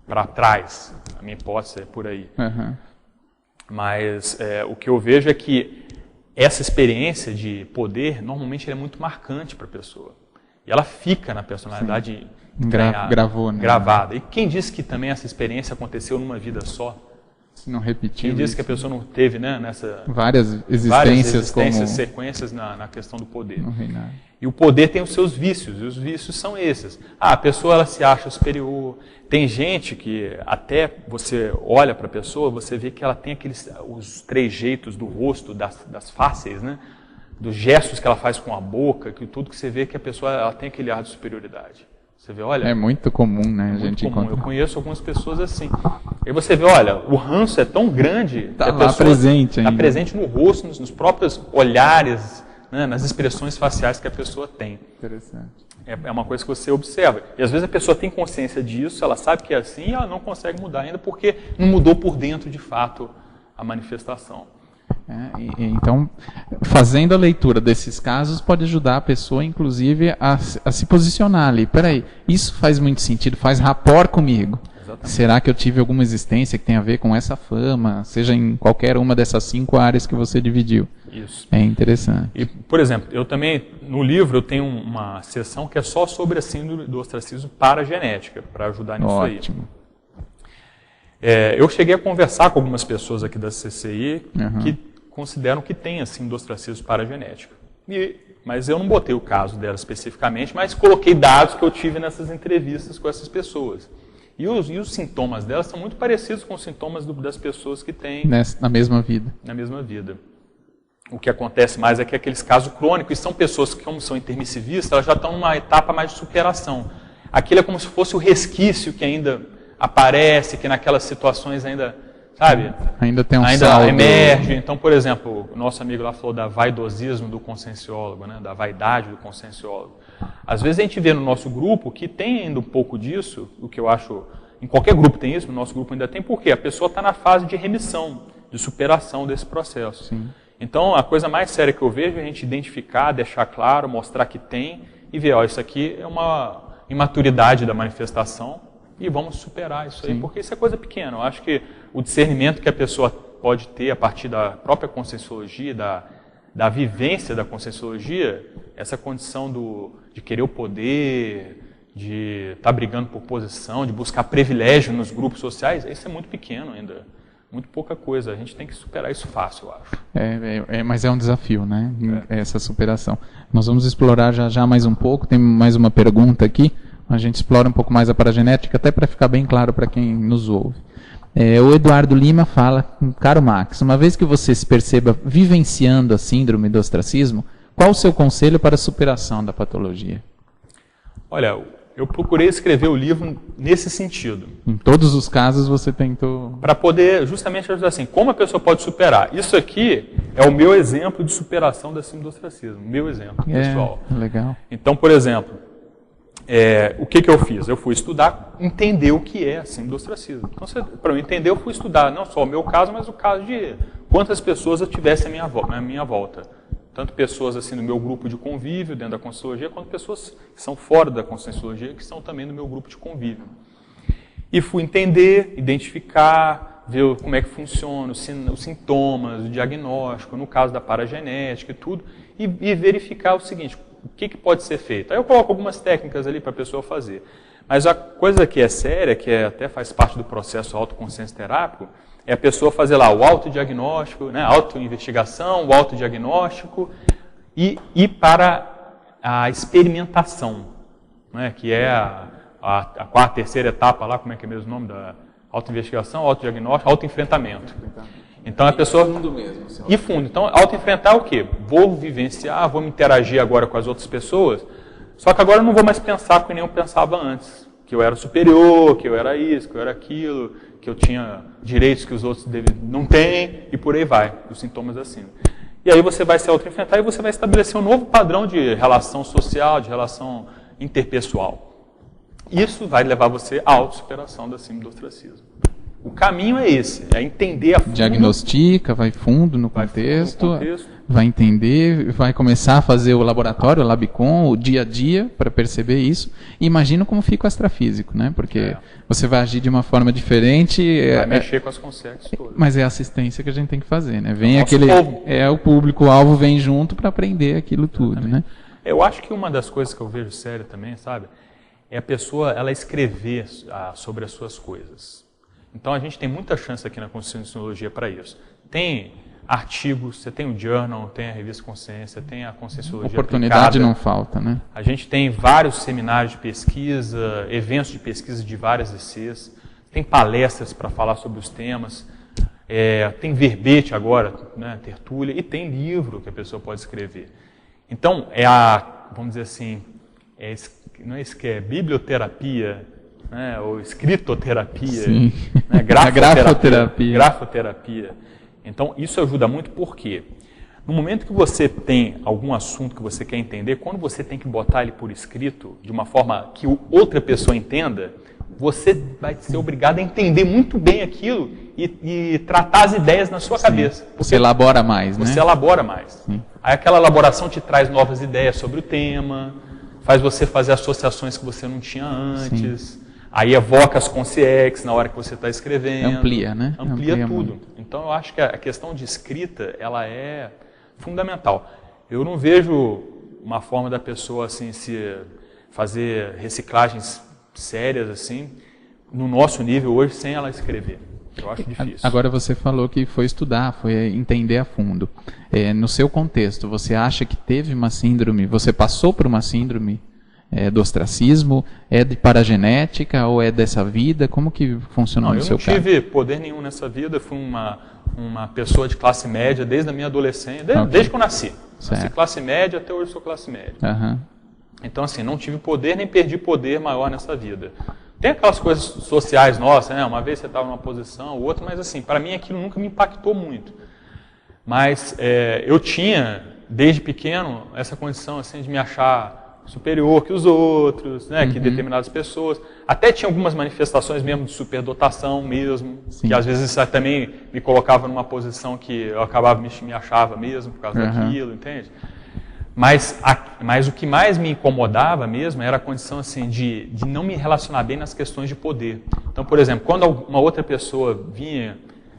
para trás. A minha hipótese é por aí. Mas o que eu vejo é que essa experiência de poder, normalmente, é muito marcante para a pessoa. E ela fica na personalidade gravada. E quem disse que também essa experiência aconteceu numa vida só? Se não repetiu. Quem disse que a pessoa não teve, né, várias existências como... sequências na questão do poder. No reinado. E o poder tem os seus vícios, e os vícios são esses. A pessoa ela se acha superior. Tem gente que até você olha para a pessoa, você vê que ela tem os trejeitos do rosto, das faces, né? Dos gestos que ela faz com a boca, que tudo que você vê que a pessoa ela tem aquele ar de superioridade. Você vê, olha... É muito comum, né? A gente encontra. Eu conheço algumas pessoas assim. E você vê, olha, o ranço é tão grande... Está lá presente ainda. Está presente no rosto, nos próprios olhares, né, nas expressões faciais que a pessoa tem. Interessante. É uma coisa que você observa. E às vezes a pessoa tem consciência disso, ela sabe que é assim e ela não consegue mudar ainda porque não mudou por dentro, de fato, a manifestação. Então, fazendo a leitura desses casos pode ajudar a pessoa, inclusive, a se posicionar ali. Peraí, isso faz muito sentido, faz rapport comigo. Exatamente. Será que eu tive alguma existência que tem a ver com essa fama, seja em qualquer uma dessas 5 áreas que você dividiu? Isso. É interessante. E, por exemplo, eu também, no livro, eu tenho uma seção que é só sobre a síndrome do ostracismo paragenética, para ajudar nisso aí. Ótimo. Eu cheguei a conversar com algumas pessoas aqui da CCI que consideram que tem a síndrome do ostracismo paragenética. Mas eu não botei o caso dela especificamente, mas coloquei dados que eu tive nessas entrevistas com essas pessoas. E os sintomas delas são muito parecidos com os sintomas das pessoas que têm... Na mesma vida. Na mesma vida. o que acontece mais é que aqueles casos crônicos, e são pessoas que, como são intermissivistas, elas já estão numa etapa mais de superação. Aquilo é como se fosse o resquício que ainda aparece, que naquelas situações ainda, sabe? Ainda tem um ainda saldo. emerge. Então, por exemplo, o nosso amigo lá falou da vaidosismo do conscienciólogo, né? Da vaidade do conscienciólogo. Às vezes a gente vê no nosso grupo que tem ainda um pouco disso, o que eu acho, em qualquer grupo tem isso, no nosso grupo ainda tem, porque a pessoa está na fase de remissão, de superação desse processo. Sim. Então, a coisa mais séria que eu vejo é a gente identificar, deixar claro, mostrar que tem e ver, ó, isso aqui é uma imaturidade da manifestação e vamos superar isso aí, porque isso é coisa pequena. Eu acho que o discernimento que a pessoa pode ter a partir da própria conscienciologia, da vivência da conscienciologia, essa condição de querer o poder, de estar brigando por posição, de buscar privilégio nos grupos sociais, isso é muito pequeno ainda. Muito pouca coisa. A gente tem que superar isso fácil, eu acho. Mas é um desafio, né? Essa superação. Nós vamos explorar já mais um pouco. Tem mais uma pergunta aqui. A gente explora um pouco mais a paragenética, até para ficar bem claro para quem nos ouve. O Eduardo Lima fala, caro Max, uma vez que você se perceba vivenciando a síndrome do ostracismo, qual o seu conselho para a superação da patologia? Olha, eu procurei escrever o livro nesse sentido. Em todos os casos você tentou... Para poder justamente ajudar assim, como a pessoa pode superar. Isso aqui é o meu exemplo de superação da síndrome do ostracismo, meu exemplo pessoal. Legal. Então, por exemplo, o que eu fiz? Eu fui estudar, entender o que é a síndrome do ostracismo. Então, para eu entender, eu fui estudar não só o meu caso, mas o caso de quantas pessoas eu tivesse à minha volta. Tanto pessoas assim do meu grupo de convívio dentro da conscienciologia, quanto pessoas que são fora da conscienciologia, que são também do meu grupo de convívio. E fui entender, identificar, ver como é que funciona, os sintomas, o diagnóstico, no caso da paragenética e tudo, e verificar o seguinte, o que pode ser feito. Aí eu coloco algumas técnicas ali para a pessoa fazer. Mas a coisa que é séria, que até faz parte do processo autoconsciência terápico, é a pessoa fazer lá o autodiagnóstico, né, autoinvestigação, o autodiagnóstico e ir para a experimentação, né, que é a terceira etapa lá, como é que é mesmo o nome da autoinvestigação, autodiagnóstico, autoenfrentamento. Então a pessoa... fundo mesmo. E fundo. Então, autoenfrentar é o quê? Vou vivenciar, vou me interagir agora com as outras pessoas, só que agora eu não vou mais pensar como nem eu pensava antes. Que eu era superior, que eu era isso, que eu era aquilo, que eu tinha direitos que os outros não têm, e por aí vai, os sintomas da síndrome. E aí você vai se autoenfrentar e você vai estabelecer um novo padrão de relação social, de relação interpessoal. Isso vai levar você à autossuperação da síndrome do ostracismo. O caminho é esse, é entender a fundo. Diagnostica, vai fundo no contexto, vai entender, vai começar a fazer o laboratório, o Labicon, o dia a dia, para perceber isso. E imagina como fica o astrafísico, né? Porque você vai agir de uma forma diferente. Vai mexer com as consciências todas. Mas é a assistência que a gente tem que fazer, né? Vem povo. O público-alvo vem junto para aprender aquilo tudo, né? Eu acho que uma das coisas que eu vejo séria também, sabe? É a pessoa, ela escrever sobre as suas coisas. Então, a gente tem muita chance aqui na Conscienciologia para isso. Tem artigos, você tem o Journal, tem a Revista Consciência, tem a Conscienciologia Oportunidade aplicada. não falta, né? A gente tem vários seminários de pesquisa, eventos de pesquisa de várias ICs, tem palestras para falar sobre os temas, tem verbete agora, né, tertúlia, e tem livro que a pessoa pode escrever. Então, vamos dizer assim, não é isso que é biblioterapia, né, ou escritoterapia, né, grafoterapia. Então, isso ajuda muito porque no momento que você tem algum assunto que você quer entender, quando você tem que botar ele por escrito, de uma forma que outra pessoa entenda, você vai ser obrigado a entender muito bem aquilo e tratar as ideias na sua cabeça. Você elabora mais, né? Você elabora mais. Sim. Aí aquela elaboração te traz novas ideias sobre o tema, faz você fazer associações que você não tinha antes. Sim. Aí evoca as consciex na hora que você está escrevendo. Amplia, né? Amplia tudo. Muito. Então, eu acho que a questão de escrita, ela é fundamental. Eu não vejo uma forma da pessoa assim, se fazer reciclagens sérias assim, no nosso nível hoje, sem ela escrever. Eu acho difícil. Agora você falou que foi estudar, foi entender a fundo. No seu contexto, você acha que teve uma síndrome, você passou por uma síndrome do ostracismo, é de paragenética ou é dessa vida? Como que funcionou no seu caso? Eu não tive poder nenhum nessa vida, fui uma pessoa de classe média desde a minha adolescência, desde que eu nasci. Nasci classe média, até hoje sou classe média. Uhum. Então, assim, não tive poder nem perdi poder maior nessa vida. Tem aquelas coisas sociais nossas, né? Uma vez você estava numa posição, outra, mas assim, para mim aquilo nunca me impactou muito. Mas eu tinha, desde pequeno, essa condição assim, de me achar superior que os outros, né? Que determinadas pessoas. Até tinha algumas manifestações mesmo de superdotação mesmo, que às vezes isso também me colocava numa posição que eu acabava me achava mesmo por causa daquilo, entende? Mas o que mais me incomodava mesmo era a condição assim, de não me relacionar bem nas questões de poder. Então, por exemplo, quando uma outra pessoa vinha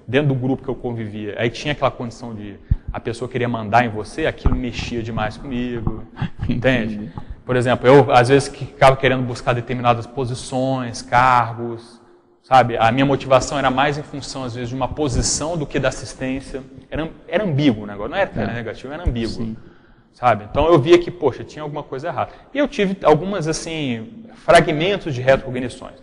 dentro do grupo que eu convivia, aí tinha aquela condição de a pessoa queria mandar em você, aquilo mexia demais comigo, entende? Por exemplo, eu às vezes ficava querendo buscar determinadas posições, cargos, sabe? A minha motivação era mais em função, às vezes, de uma posição do que da assistência. Era ambíguo o negócio, não era negativo, era ambíguo. Sim. Sabe? Então eu via que, poxa, tinha alguma coisa errada. E eu tive algumas, assim, fragmentos de retrocognições.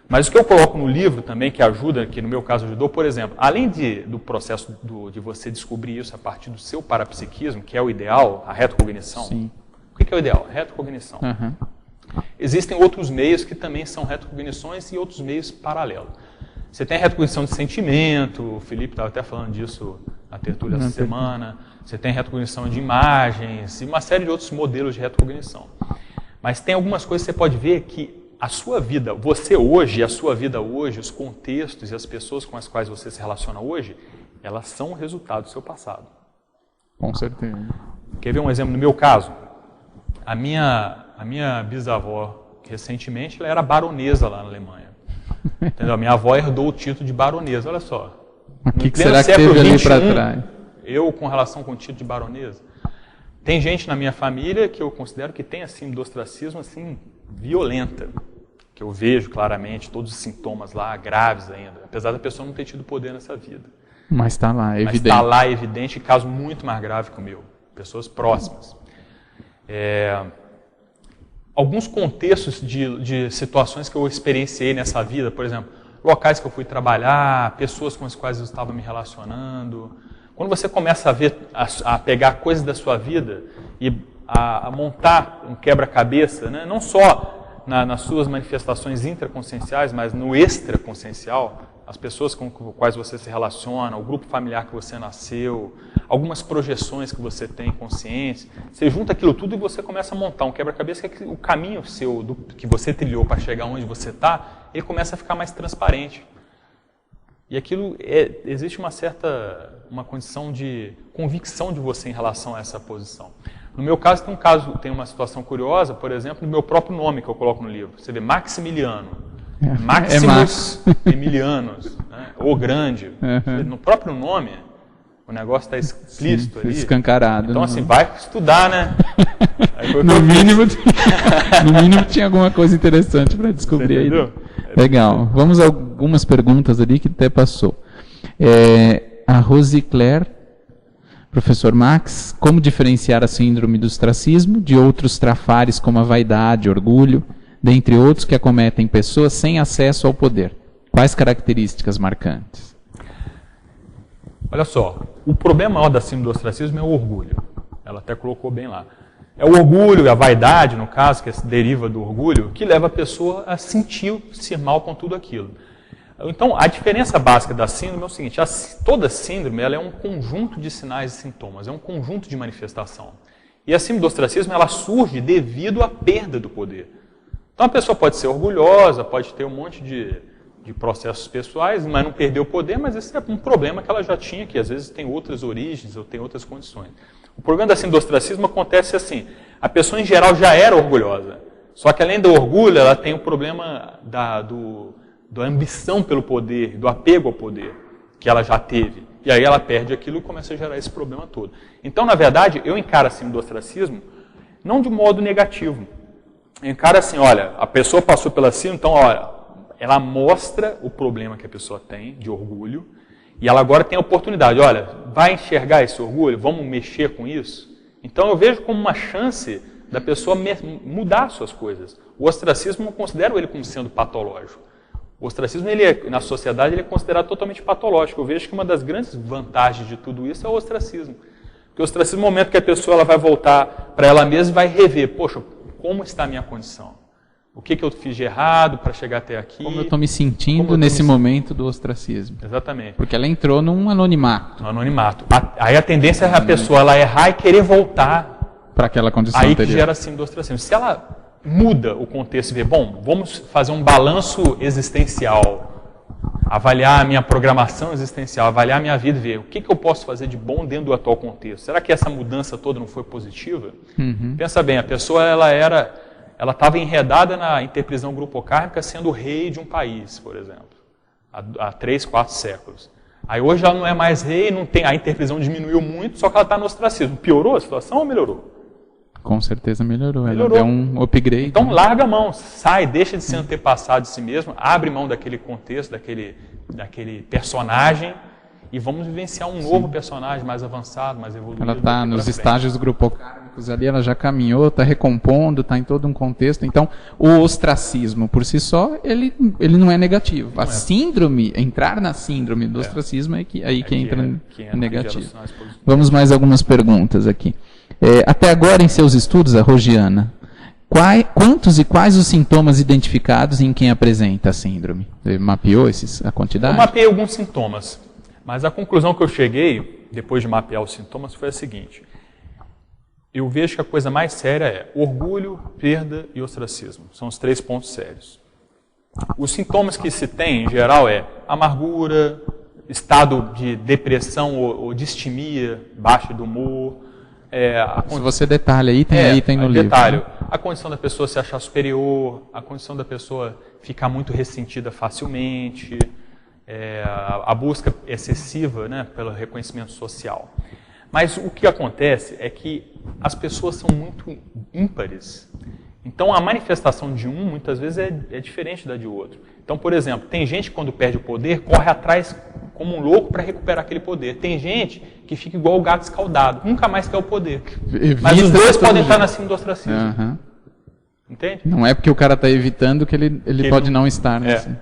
Mas o que eu coloco no livro também, que ajuda, que no meu caso ajudou, por exemplo, além do processo de você descobrir isso a partir do seu parapsiquismo, que é o ideal, a retrocognição. Sim. O que é o ideal? A retrocognição. Uhum. Existem outros meios que também são retrocognições e outros meios paralelos. Você tem a retrocognição de sentimento, o Felipe estava até falando disso na tertúlia essa semana. Você tem retrocognição de imagens e uma série de outros modelos de retrocognição. Mas tem algumas coisas que você pode ver que a sua vida, você hoje, a sua vida hoje, os contextos e as pessoas com as quais você se relaciona hoje, elas são o resultado do seu passado. Com certeza. Quer ver um exemplo no meu caso? A minha bisavó, recentemente, ela era baronesa lá na Alemanha. Entendeu? A minha avó herdou o título de baronesa, olha só. O que será que teve ali para trás? Eu, com relação com o título de baronesa. Tem gente na minha família que eu considero que tem, assim, do ostracismo, assim, violenta. Que eu vejo claramente todos os sintomas lá, graves ainda. Apesar da pessoa não ter tido poder nessa vida. Mas está lá, é evidente. Mas está lá, evidente, e caso muito mais grave que o meu. Pessoas próximas. Alguns contextos de situações que eu experienciei nessa vida, por exemplo, locais que eu fui trabalhar, pessoas com as quais eu estava me relacionando. Quando você começa a ver, a pegar coisas da sua vida e a montar um quebra-cabeça, né? Não só nas suas manifestações intraconscienciais, mas no extraconsciencial, as pessoas com quais você se relaciona, o grupo familiar que você nasceu, algumas projeções que você tem consciência, você junta aquilo tudo e você começa a montar um quebra-cabeça que o caminho seu, que você trilhou para chegar onde você está, ele começa a ficar mais transparente. E aquilo, existe uma condição de convicção de você em relação a essa posição. No meu caso, tem uma situação curiosa, por exemplo, no meu próprio nome que eu coloco no livro. Você vê Maximiliano. Maximus Emilianus, né? O Grande. No próprio nome, o negócio está explícito ali. Escancarado. Então, assim, vai estudar, né? No mínimo tinha alguma coisa interessante para descobrir aí. Legal. Vamos a algumas perguntas ali que até passou. A Rosi Claire, professor Max, como diferenciar a síndrome do ostracismo de outros trafares como a vaidade, orgulho, dentre outros que acometem pessoas sem acesso ao poder? Quais características marcantes? Olha só, o problema maior da síndrome do ostracismo é o orgulho. Ela até colocou bem lá. É o orgulho, a vaidade, no caso, que deriva do orgulho, que leva a pessoa a sentir-se mal com tudo aquilo. Então, a diferença básica da síndrome é o seguinte, toda síndrome ela é um conjunto de sinais e sintomas, é um conjunto de manifestação. E a síndrome do ostracismo ela surge devido à perda do poder. Então, a pessoa pode ser orgulhosa, pode ter um monte de processos pessoais, mas não perdeu o poder, mas esse é um problema que ela já tinha, que às vezes tem outras origens ou tem outras condições. O problema da síndrome do ostracismo acontece assim, a pessoa em geral já era orgulhosa, só que além do orgulho, ela tem o problema da ambição pelo poder, do apego ao poder, que ela já teve. E aí ela perde aquilo e começa a gerar esse problema todo. Então, na verdade, eu encaro a síndrome do ostracismo não de modo negativo. Eu encaro assim, olha, a pessoa passou pela síndrome, então, olha, ela mostra o problema que a pessoa tem de orgulho, e ela agora tem a oportunidade, olha, vai enxergar esse orgulho, vamos mexer com isso? Então eu vejo como uma chance da pessoa mudar suas coisas. O ostracismo, não considero ele como sendo patológico. O ostracismo, na sociedade, ele é considerado totalmente patológico. Eu vejo que uma das grandes vantagens de tudo isso é o ostracismo. Porque o ostracismo é o momento que a pessoa ela vai voltar para ela mesma e vai rever, poxa, como está a minha condição? O que eu fiz de errado para chegar até aqui? Como eu estou me sentindo nesse momento do ostracismo. Exatamente. Porque ela entrou num anonimato. No anonimato. Aí a tendência é a pessoa ela errar e querer voltar para aquela condição aí anterior. Que gera síndrome do ostracismo. Se ela muda o contexto e vê, bom, vamos fazer um balanço existencial, avaliar a minha programação existencial, avaliar a minha vida e ver o que eu posso fazer de bom dentro do atual contexto. Será que essa mudança toda não foi positiva? Pensa bem, a pessoa ela estava enredada na interprisão grupocármica sendo o rei de um país, por exemplo, há 3, 4 séculos. Aí hoje ela não é mais rei, não tem, a interprisão diminuiu muito, só que ela está no ostracismo. Piorou a situação ou melhorou? Com certeza melhorou. Ela deu um upgrade. Então larga a mão, sai, deixa de ser antepassado de si mesmo, abre mão daquele contexto, daquele personagem e vamos vivenciar um novo personagem mais avançado, mais evoluído. Ela está nos estágios grupocármicos ali, ela já caminhou, está recompondo, está em todo um contexto. Então, o ostracismo por si só, ele não é negativo. A síndrome, entrar na síndrome do ostracismo é que entra negativo. Vamos mais algumas perguntas aqui. Até agora, em seus estudos, a Rogiana, quantos e quais os sintomas identificados em quem apresenta a síndrome? Você mapeou a quantidade? Eu mapeei alguns sintomas, mas a conclusão que eu cheguei, depois de mapear os sintomas, foi a seguinte. Eu vejo que a coisa mais séria é orgulho, perda e ostracismo. São os 3 pontos sérios. Os sintomas que se tem, em geral, é amargura, estado de depressão ou distimia, baixa do humor. Se você detalha aí, tem no livro. Detalhe, a condição da pessoa se achar superior, a condição da pessoa ficar muito ressentida facilmente, a busca excessiva, né, pelo reconhecimento social. Mas o que acontece é que as pessoas são muito ímpares. Então a manifestação de um, muitas vezes, é diferente da de outro. Então, por exemplo, tem gente que quando perde o poder, corre atrás como um louco para recuperar aquele poder. Tem gente que fica igual o gato escaldado, nunca mais quer o poder. Mas os dois podem estar na síndrome do ostracismo. Entende? Não é porque o cara está evitando que ele pode não estar. Né?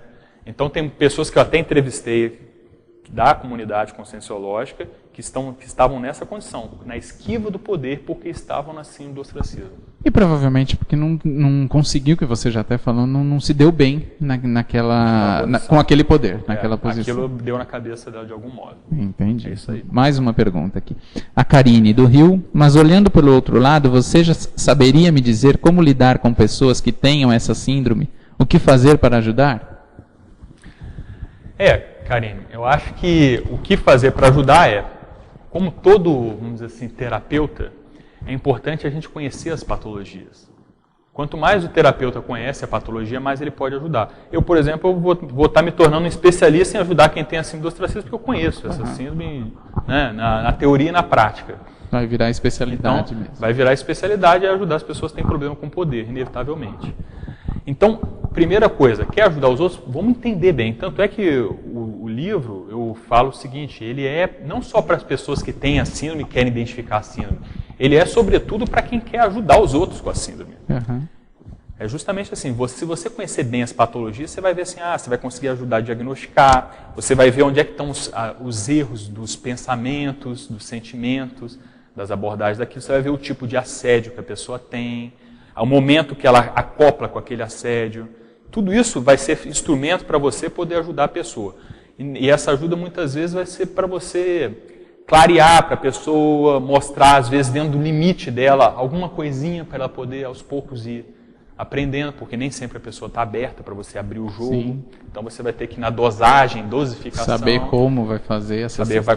Então tem pessoas que eu até entrevistei da comunidade conscienciológica que estavam nessa condição, na esquiva do poder, porque estavam na síndrome do ostracismo. E provavelmente porque não conseguiu, que você já até falou, não se deu bem com aquele poder, naquela posição. Aquilo deu na cabeça dela de algum modo. Entendi. É isso aí. Mais uma pergunta aqui. A Karine, do Rio, mas olhando pelo outro lado, você já saberia me dizer como lidar com pessoas que tenham essa síndrome? O que fazer para ajudar? Karine, eu acho que o que fazer para ajudar como todo, vamos dizer assim, terapeuta, é importante a gente conhecer as patologias. Quanto mais o terapeuta conhece a patologia, mais ele pode ajudar. Eu, por exemplo, vou estar me tornando um especialista em ajudar quem tem a síndrome do ostracismo, porque eu conheço essa síndrome, né, na teoria e na prática. Vai virar especialidade então, mesmo. Vai virar especialidade e ajudar as pessoas que têm problema com poder, inevitavelmente. Então, primeira coisa, quer ajudar os outros? Vamos entender bem. Tanto é que o livro, eu falo o seguinte, ele é não só para as pessoas que têm a síndrome e querem identificar a síndrome, ele é sobretudo para quem quer ajudar os outros com a síndrome. É justamente assim, se você conhecer bem as patologias, você vai ver assim, você vai conseguir ajudar a diagnosticar, você vai ver onde é que estão os erros dos pensamentos, dos sentimentos, das abordagens daquilo, você vai ver o tipo de assédio que a pessoa tem, ao momento que ela acopla com aquele assédio. Tudo isso vai ser instrumento para você poder ajudar a pessoa. E essa ajuda muitas vezes vai ser para você clarear para a pessoa, mostrar às vezes dentro do limite dela alguma coisinha para ela poder aos poucos ir aprendendo, porque nem sempre a pessoa está aberta para você abrir o jogo. Sim. Então você vai ter que ir na dosificação. Saber como vai fazer.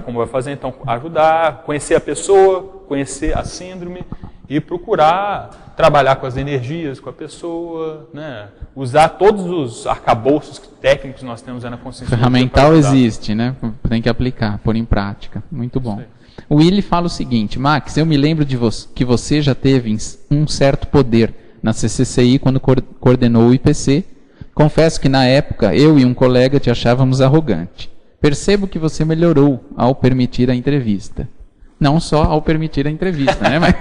Como vai fazer. Então ajudar, conhecer a pessoa, conhecer a síndrome e procurar trabalhar com as energias, com a pessoa, né? Usar todos os arcabouços técnicos que nós temos na consciência. Ferramental existe, né? Tem que aplicar, pôr em prática. Muito bom. O Willy fala o seguinte, Max, eu me lembro que você já teve um certo poder na CCCI quando coordenou o IPC. Confesso que na época eu e um colega te achávamos arrogante. Percebo que você melhorou ao permitir a entrevista. Não só ao permitir a entrevista, né? Mas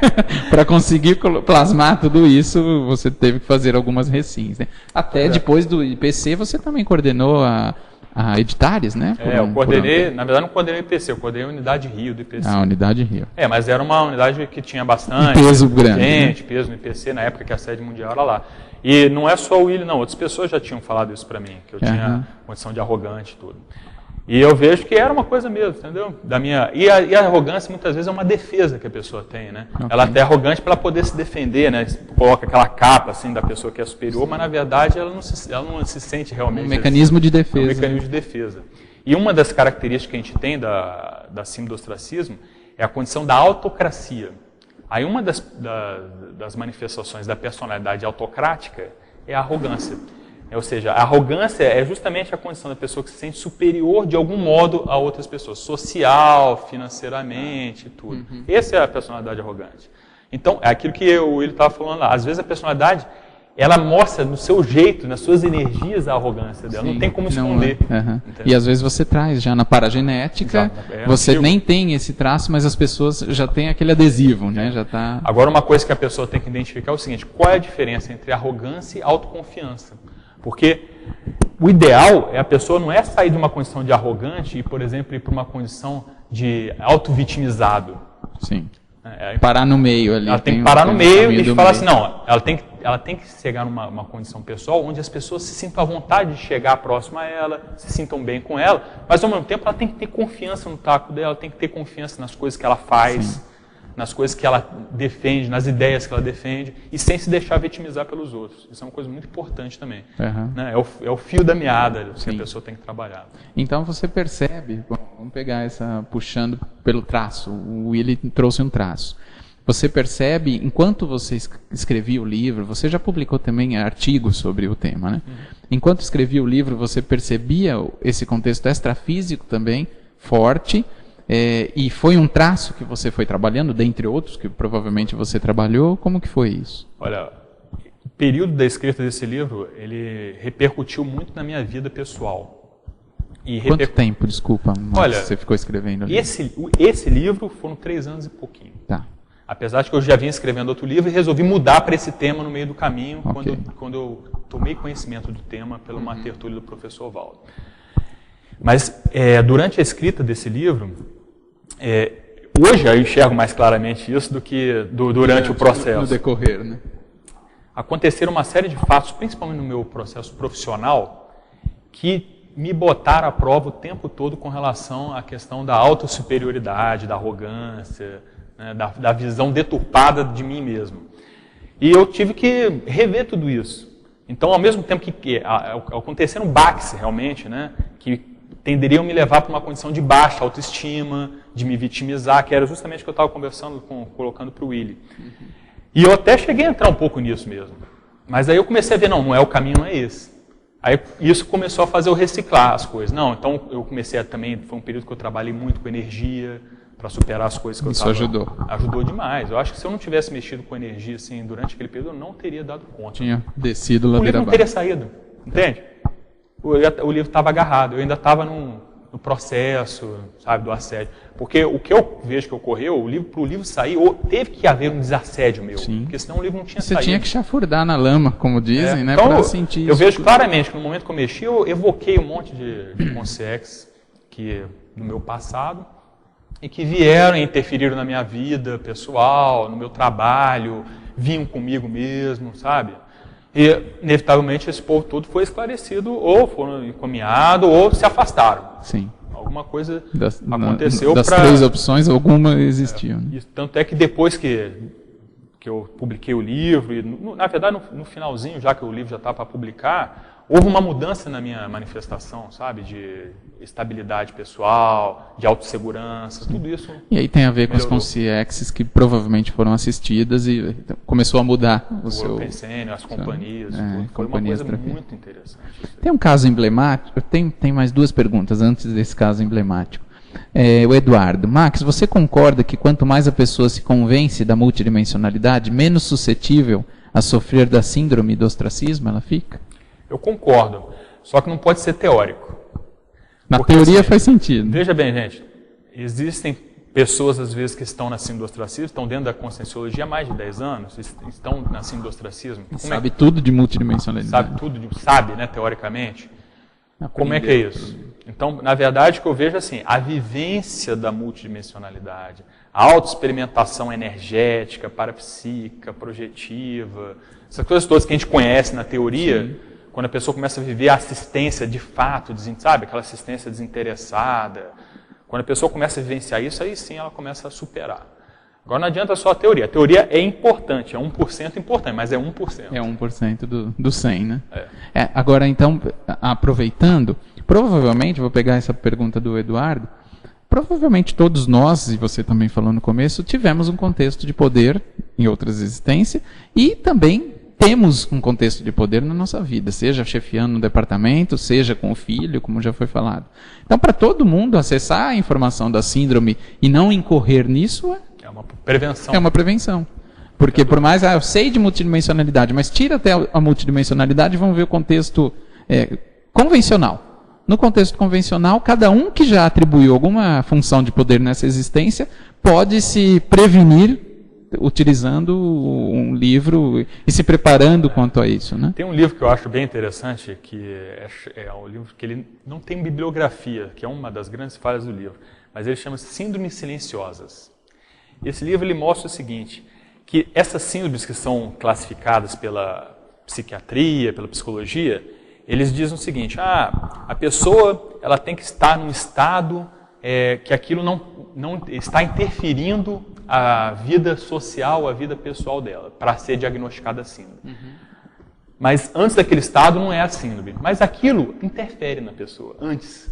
para conseguir plasmar tudo isso, você teve que fazer algumas recins, né? Até depois do IPC, você também coordenou a Editares, né? Eu coordenei, na verdade não coordenei o IPC, eu coordenei a Unidade Rio do IPC. A Unidade Rio. Mas era uma unidade que tinha bastante peso grande, gente, peso no IPC, na época que a sede mundial era lá. E não é só o Willy, não, outras pessoas já tinham falado isso para mim, que eu tinha condição de arrogante e tudo. E eu vejo que era uma coisa mesmo, entendeu? E a arrogância muitas vezes é uma defesa que a pessoa tem, né? Okay. Ela até é arrogante para ela poder se defender, né? Coloca aquela capa assim da pessoa que é superior, mas na verdade ela não se sente realmente... Um mecanismo de defesa. Um mecanismo de defesa. E uma das características que a gente tem da síndrome do ostracismo é a condição da autocracia. Aí uma das manifestações da personalidade autocrática é a arrogância. Ou seja, a arrogância é justamente a condição da pessoa que se sente superior de algum modo a outras pessoas, social, financeiramente, tudo. Essa é a personalidade arrogante. Então, é aquilo que o Willy estava falando lá. Às vezes a personalidade, ela mostra no seu jeito, nas suas energias, a arrogância dela. Sim, não tem como esconder. E às vezes você traz já na paragenética, você nem tem esse traço, mas as pessoas já têm aquele adesivo, né? Já tá... Agora, uma coisa que a pessoa tem que identificar é o seguinte: qual é a diferença entre arrogância e autoconfiança? Porque o ideal é a pessoa não é sair de uma condição de arrogante e, por exemplo, ir para uma condição de auto-vitimizado. Sim. Parar no meio ali. Ela tem que parar no meio e falar assim, não, ela tem que chegar numa condição pessoal onde as pessoas se sintam à vontade de chegar próximo a ela, se sintam bem com ela, mas ao mesmo tempo ela tem que ter confiança no taco dela, tem que ter confiança nas coisas que ela faz, sim, nas coisas que ela defende, nas ideias que ela defende, e sem se deixar vitimizar pelos outros. Isso é uma coisa muito importante também. Né? É o fio da meada que a pessoa tem que trabalhar. Então você percebe, vamos pegar puxando pelo traço, o Willy trouxe um traço. Você percebe, enquanto você escrevia o livro, você já publicou também artigos sobre o tema, né? Enquanto escrevia o livro, você percebia esse contexto extrafísico também, forte, e foi um traço que você foi trabalhando, dentre outros, que provavelmente você trabalhou. Como que foi isso? Olha, o período da escrita desse livro, ele repercutiu muito na minha vida pessoal. Quanto tempo, desculpa, você ficou escrevendo ali? Esse livro foram 3 anos e pouquinho. Tá. Apesar de que eu já vinha escrevendo outro livro e resolvi mudar para esse tema no meio do caminho, quando eu tomei conhecimento do tema pela uma tertúlia do professor Valdo. Mas durante a escrita desse livro, hoje eu enxergo mais claramente isso do que durante o processo. No decorrer, né? Aconteceram uma série de fatos, principalmente no meu processo profissional, que me botaram à prova o tempo todo com relação à questão da autossuperioridade, da arrogância, né, da visão deturpada de mim mesmo. E eu tive que rever tudo isso. Então, ao mesmo tempo que aconteceram baques realmente, né, que tenderiam a me levar para uma condição de baixa autoestima, de me vitimizar, que era justamente o que eu estava colocando para o Willy. E eu até cheguei a entrar um pouco nisso mesmo. Mas aí eu comecei a ver, não é o caminho, não é esse. Aí isso começou a fazer eu reciclar as coisas. Não, então eu comecei também, foi um período que eu trabalhei muito com energia, para superar as coisas que eu estava... Isso ajudou? Ajudou demais. Eu acho que se eu não tivesse mexido com energia assim, durante aquele período, eu não teria dado conta. Tinha descido ladeira abaixo. O livro não teria saído, entende? O livro estava agarrado, eu ainda estava no processo, sabe, do assédio. Porque o que eu vejo que ocorreu, para o livro sair, teve que haver um desassédio meu. Sim. Porque senão o livro não tinha saído. Você tinha que chafurdar na lama, como dizem, né? Então, para sentir eu vejo claramente que no momento que eu mexi, eu evoquei um monte de consciências no meu passado, e que vieram e interferiram na minha vida pessoal, no meu trabalho, vinham comigo mesmo, sabe? E, inevitavelmente, esse povo todo foi esclarecido, ou foram encaminhados, ou se afastaram. Sim. Alguma coisa aconteceu das 3 opções, alguma existiu. Né? Tanto é que depois que eu publiquei o livro, e na verdade, no finalzinho, já que o livro já estava para publicar, houve uma mudança na minha manifestação, sabe? De estabilidade pessoal, de autossegurança, tudo isso. E aí tem a ver com as consciências que provavelmente foram assistidas e começou a mudar o seu... Pensênio, as companhias, tudo. Foi uma coisa muito interessante. Tem um caso emblemático, tem mais 2 perguntas antes desse caso emblemático. O Eduardo, Max, você concorda que quanto mais a pessoa se convence da multidimensionalidade, menos suscetível a sofrer da síndrome do ostracismo ela fica? Eu concordo, só que não pode ser teórico. Na teoria faz sentido. Veja bem, gente, existem pessoas, às vezes, que estão na síndrome do ostracismo, estão dentro da conscienciologia há mais de 10 anos, estão na síndrome do ostracismo. Sabe tudo de multidimensionalidade. Sabe tudo, sabe, né, teoricamente. Como é que é isso? Então, na verdade, o que eu vejo assim, a vivência da multidimensionalidade, a autoexperimentação energética, parapsíquica, projetiva, essas coisas todas que a gente conhece na teoria, sim, quando a pessoa começa a viver a assistência de fato, sabe, aquela assistência desinteressada, quando a pessoa começa a vivenciar isso, aí sim ela começa a superar. Agora não adianta só a teoria. A teoria é importante, é 1% importante, mas é 1%. É 1% do 100, né? Agora, então, aproveitando, provavelmente, vou pegar essa pergunta do Eduardo, provavelmente todos nós, e você também falou no começo, tivemos um contexto de poder em outras existências e também temos um contexto de poder na nossa vida, seja chefiando um departamento, seja com o filho, como já foi falado. Então, para todo mundo acessar a informação da síndrome e não incorrer nisso é uma prevenção. É uma prevenção. Porque por mais, eu sei de multidimensionalidade, mas tira até a multidimensionalidade e vamos ver o contexto convencional. No contexto convencional, cada um que já atribuiu alguma função de poder nessa existência pode se prevenir utilizando um livro e se preparando quanto a isso, né? Tem um livro que eu acho bem interessante, que é um livro que ele não tem bibliografia, que é uma das grandes falhas do livro, mas ele chama Síndromes Silenciosas. Esse livro ele mostra o seguinte, que essas síndromes que são classificadas pela psiquiatria, pela psicologia, eles dizem o seguinte, a pessoa ela tem que estar num estado que aquilo não está interferindo a vida social, a vida pessoal dela, para ser diagnosticada a síndrome. Uhum. Mas antes daquele estado não é a síndrome, mas aquilo interfere na pessoa, antes.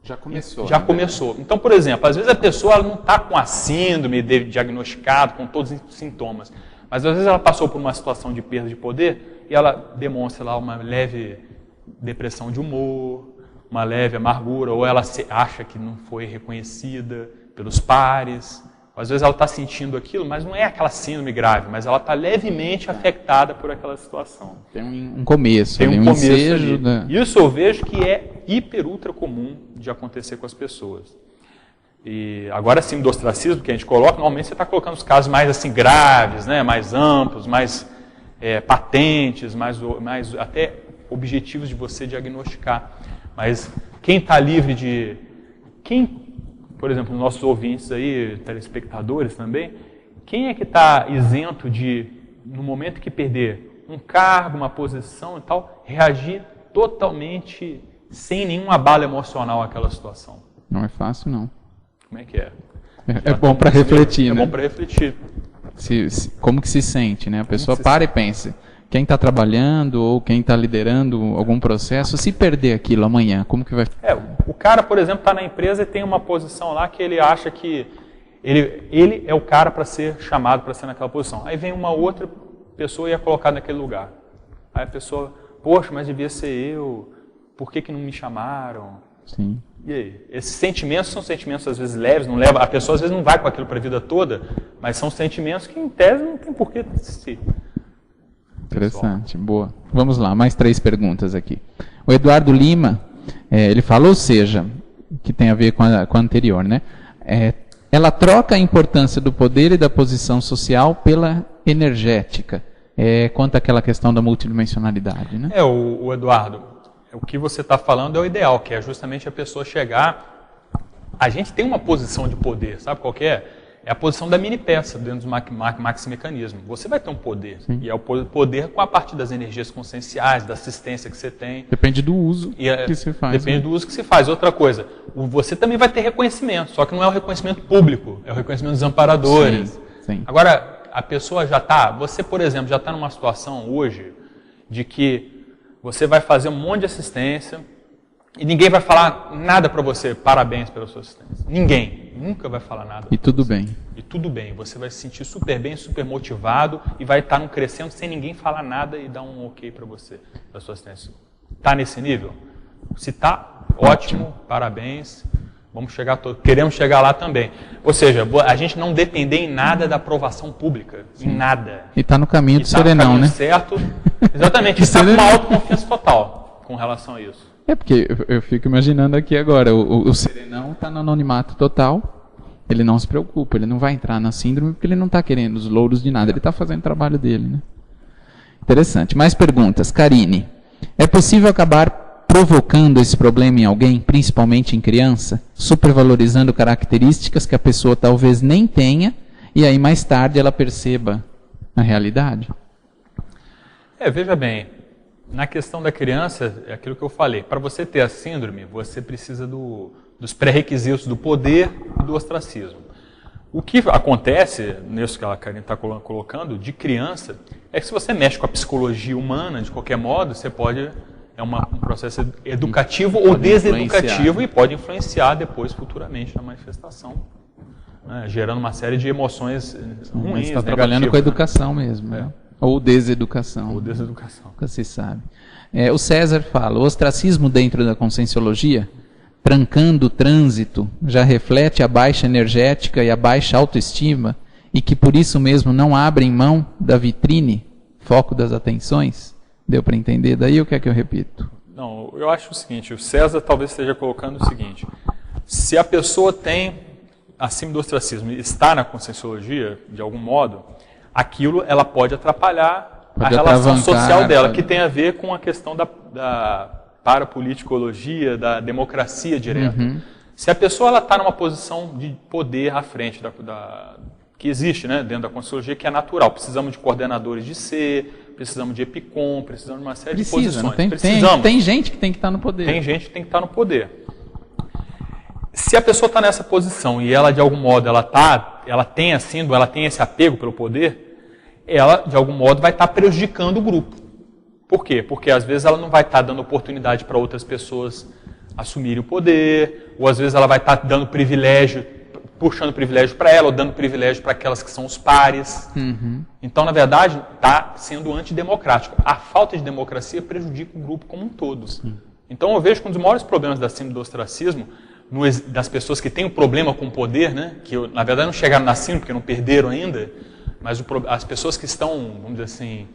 Já começou. Já começou. Então, por exemplo, às vezes a pessoa ela não está com a síndrome diagnosticada, com todos os sintomas, mas às vezes ela passou por uma situação de perda de poder e ela demonstra lá uma leve depressão de humor, uma leve amargura, ou ela acha que não foi reconhecida pelos pares. Às vezes ela está sentindo aquilo, mas não é aquela síndrome grave, mas ela está levemente afetada por aquela situação. Tem um começo, tem um começo ensejo. Isso eu vejo que é hiper, ultra comum de acontecer com as pessoas. E agora sim, do ostracismo que a gente coloca, normalmente você está colocando os casos mais assim graves, né, mais amplos, mais patentes, mais até objetivos de você diagnosticar. Mas quem está livre de... Por exemplo, nossos ouvintes aí, telespectadores também, quem é que está isento de, no momento que perder um cargo, uma posição e tal, reagir totalmente sem nenhum abalo emocional àquela situação? Não é fácil, não. Como é que é? É bom para refletir, né? É bom para refletir. Como que se sente, né? A pessoa para e pensa. Quem está trabalhando ou quem está liderando algum processo, se perder aquilo amanhã, como que vai... O cara, por exemplo, está na empresa e tem uma posição lá que ele acha que ele é o cara para ser chamado para ser naquela posição. Aí vem uma outra pessoa e é colocada naquele lugar. Aí a pessoa, poxa, mas devia ser eu, por que não me chamaram? Sim. E aí? Esses sentimentos são sentimentos às vezes leves, não leva, a pessoa às vezes não vai com aquilo para a vida toda, mas são sentimentos que em tese não tem por que se... Interessante, boa. Vamos lá, mais 3 perguntas aqui. O Eduardo Lima, ele fala, ou seja, que tem a ver com a anterior, né? Ela troca a importância do poder e da posição social pela energética, quanto àquela questão da multidimensionalidade, né? O Eduardo, o que você está falando é o ideal, que é justamente a pessoa chegar... A gente tem uma posição de poder, sabe qual que é? É a posição da mini peça dentro do maximecanismo. Você vai ter um poder. Sim. E é o poder com a partir das energias conscienciais, da assistência que você tem. Depende do uso que se faz. Depende do uso que se faz. Outra coisa, você também vai ter reconhecimento, só que não é o reconhecimento público, é o reconhecimento dos amparadores. Sim, sim. Agora, a pessoa já está, você, por exemplo, já está numa situação hoje de que você vai fazer um monte de assistência e ninguém vai falar nada para você, parabéns pela sua assistência. Ninguém. Nunca vai falar nada. E tudo bem. E tudo bem. Você vai se sentir super bem, super motivado e vai estar num crescendo sem ninguém falar nada e dar um ok para você, para sua assistência. Está nesse nível? Se está, ótimo, parabéns. Queremos chegar lá também. Ou seja, a gente não depender em nada da aprovação pública. Sim. Em nada. E está no caminho do serenão, né? Certo. Exatamente. Está com uma autoconfiança total com relação a isso. Porque eu fico imaginando aqui agora, o serenão está no anonimato total, ele não se preocupa, ele não vai entrar na síndrome porque ele não está querendo os louros de nada, ele está fazendo o trabalho dele, né? Interessante. Mais perguntas. Karine, é possível acabar provocando esse problema em alguém, principalmente em criança, supervalorizando características que a pessoa talvez nem tenha, e aí mais tarde ela perceba a realidade? Veja bem, na questão da criança, é aquilo que eu falei, para você ter a síndrome, você precisa dos pré-requisitos do poder e do ostracismo. O que acontece, nisso que a Karine está colocando, de criança, é que se você mexe com a psicologia humana, de qualquer modo, você pode, um processo educativo ou deseducativo e pode influenciar depois, futuramente, na manifestação, né, gerando uma série de emoções ruins, está trabalhando com a educação mesmo, né? Ou deseducação. Ou deseducação. Nunca se sabe. O César fala, o ostracismo dentro da conscienciologia, trancando o trânsito, já reflete a baixa energética e a baixa autoestima, e que por isso mesmo não abrem mão da vitrine, foco das atenções? Deu para entender? Daí o que é que eu repito? Não, eu acho o seguinte, o César talvez esteja colocando o seguinte, se a pessoa tem acima do ostracismo e está na conscienciologia, de algum modo, aquilo ela pode atrapalhar a relação social dela, que tem a ver com a questão da parapoliticologia, da democracia direta. Uhum. Se a pessoa está numa posição de poder à frente que existe, né, dentro da conscienciologia, que é natural, precisamos de coordenadores de ser, precisamos de EPICOM, precisamos de uma série de posições. Tem gente que tem que estar no poder. Tem gente que tem que estar no poder. Se a pessoa está nessa posição e ela, de algum modo, ela tem a síndrome, ela tem esse apego pelo poder, ela, de algum modo, vai estar prejudicando o grupo. Por quê? Porque, às vezes, ela não vai estar dando oportunidade para outras pessoas assumirem o poder, ou, às vezes, ela vai estar dando privilégio, puxando privilégio para ela, ou dando privilégio para aquelas que são os pares. Uhum. Então, na verdade, está sendo antidemocrático. A falta de democracia prejudica o grupo como um todo. Sim. Então, eu vejo que um dos maiores problemas da síndrome do ostracismo das pessoas que têm um problema com o poder, né, que na verdade não chegaram na síndrome porque não perderam ainda, mas as pessoas que estão, vamos dizer assim,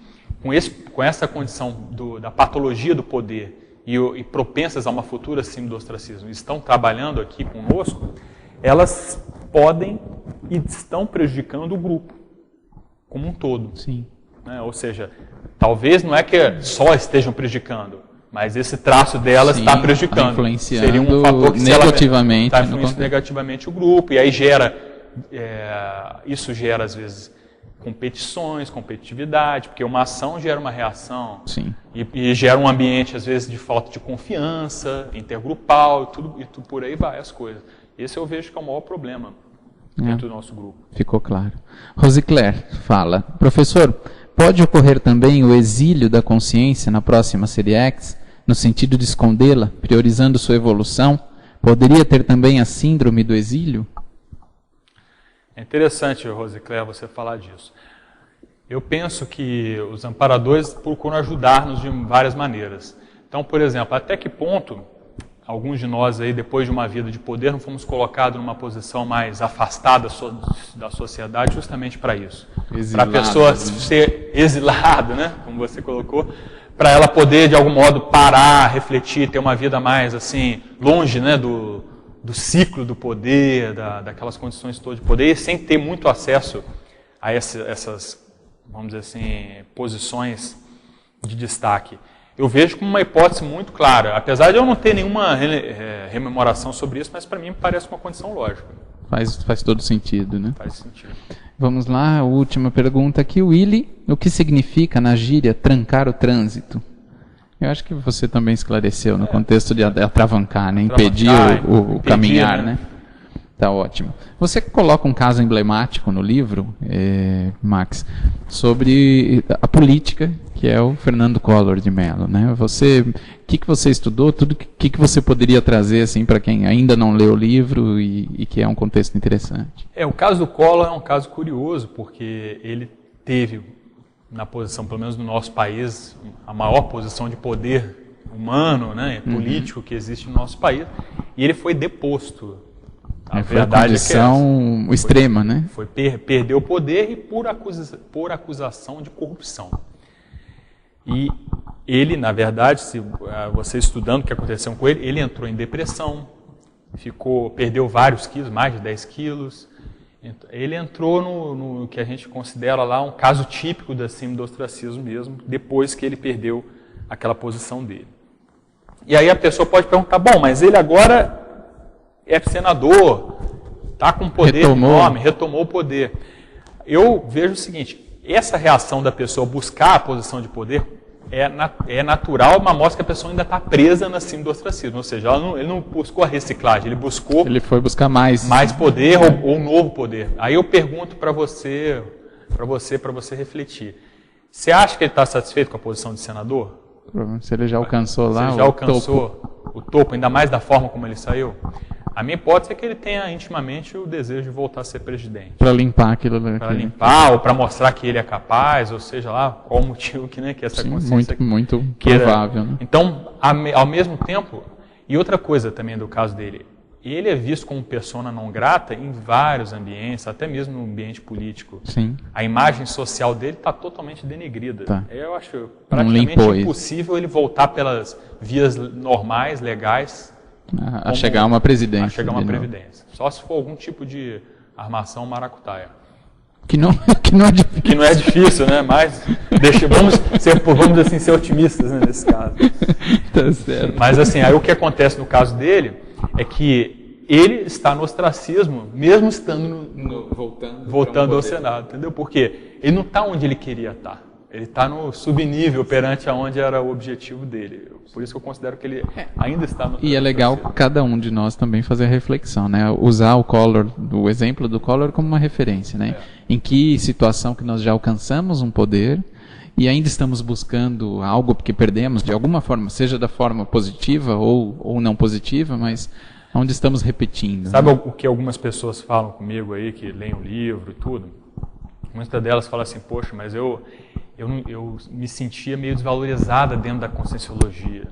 com essa condição da patologia do poder e propensas a uma futura síndrome do ostracismo, estão trabalhando aqui conosco, elas podem e estão prejudicando o grupo como um todo. Sim. Né? Ou seja, talvez não é que só estejam prejudicando, mas esse traço delas está prejudicando. Influenciando seria um fator que negativamente. Está influenciando negativamente o grupo. E aí isso gera, às vezes, competições, competitividade, porque uma ação gera uma reação. Sim. E gera um ambiente, às vezes, de falta de confiança, intergrupal, e tudo por aí vai as coisas. Esse eu vejo que é o maior problema dentro do nosso grupo. Ficou claro. Rosicler fala, professor, pode ocorrer também o exílio da consciência na próxima série X, no sentido de escondê-la, priorizando sua evolução? Poderia ter também a síndrome do exílio? É interessante, Rosicler, você falar disso. Eu penso que os amparadores procuram ajudar-nos de várias maneiras. Então, por exemplo, até que ponto alguns de nós aí, depois de uma vida de poder, não fomos colocados numa posição mais afastada da sociedade justamente para isso. Para a pessoa ser exilada, né? Como você colocou, para ela poder, de algum modo, parar, refletir, ter uma vida mais assim, longe, né, do ciclo do poder, daquelas condições todas de poder, sem ter muito acesso a essas, vamos dizer assim, posições de destaque. Eu vejo como uma hipótese muito clara, apesar de eu não ter nenhuma rememoração sobre isso, mas para mim parece uma condição lógica. Faz todo sentido, né? Faz sentido. Vamos lá, a última pergunta aqui. Willy, o que significa na gíria trancar o trânsito? Eu acho que você também esclareceu no contexto de atravancar, né? Impedir o caminhar, né? Tá ótimo. Você coloca um caso emblemático no livro, Max, sobre a política, que é o Fernando Collor de Mello, né? O que você estudou, tudo que você poderia trazer assim para quem ainda não leu o livro e que é um contexto interessante? O caso do Collor é um caso curioso, porque ele teve, na posição, pelo menos no nosso país, a maior posição de poder humano, né, político que existe no nosso país, e ele foi deposto. Foi a condição extrema, né? Perdeu o poder e por acusação de corrupção. E ele, na verdade, se você estudando o que aconteceu com ele, ele entrou em depressão, perdeu vários quilos, mais de 10 quilos. Ele entrou no que a gente considera lá um caso típico da síndrome do ostracismo mesmo, depois que ele perdeu aquela posição dele. E aí a pessoa pode perguntar, bom, mas ele agora é senador, está com poder enorme, retomou o poder. Eu vejo o seguinte, essa reação da pessoa buscar a posição de poder é natural, mas mostra que a pessoa ainda está presa na síndrome do ostracismo. Ou seja, ele não buscou a reciclagem, ele foi buscar mais poder ou novo poder. Aí eu pergunto para você refletir. Você acha que ele está satisfeito com a posição de senador? Se ele já alcançou lá o topo, ainda mais da forma como ele saiu? A minha hipótese é que ele tenha intimamente o desejo de voltar a ser presidente. Para limpar aquilo. Para limpar, ou para mostrar que ele é capaz, ou seja lá, qual o motivo que essa consciência... Muito provável. Né? Então, ao mesmo tempo, e outra coisa também do caso dele, ele é visto como persona não grata em vários ambientes, até mesmo no ambiente político. Sim. A imagem social dele está totalmente denegrida. Tá. Eu acho praticamente impossível ele voltar pelas vias normais, legais... A chegar a uma presidência. Só se for algum tipo de armação maracutaia. Que não é difícil. Que não é difícil, né? Mas vamos assim, ser otimistas, né, nesse caso. Tá certo. Mas assim, aí o que acontece no caso dele é que ele está no ostracismo, mesmo estando voltando ao Senado, entendeu? Porque ele não está onde ele queria estar. Ele está no subnível perante aonde era o objetivo dele. Por isso que eu considero que ele ainda está no... E é legal cada um de nós também fazer a reflexão, né? Usar o exemplo do Collor como uma referência, né? Em que situação que nós já alcançamos um poder e ainda estamos buscando algo que perdemos de alguma forma, seja da forma positiva ou não positiva, mas onde estamos repetindo. Sabe, né? o que algumas pessoas falam comigo aí, que leem o livro e tudo? Muitas delas falam assim, poxa, mas eu me sentia meio desvalorizada dentro da conscienciologia.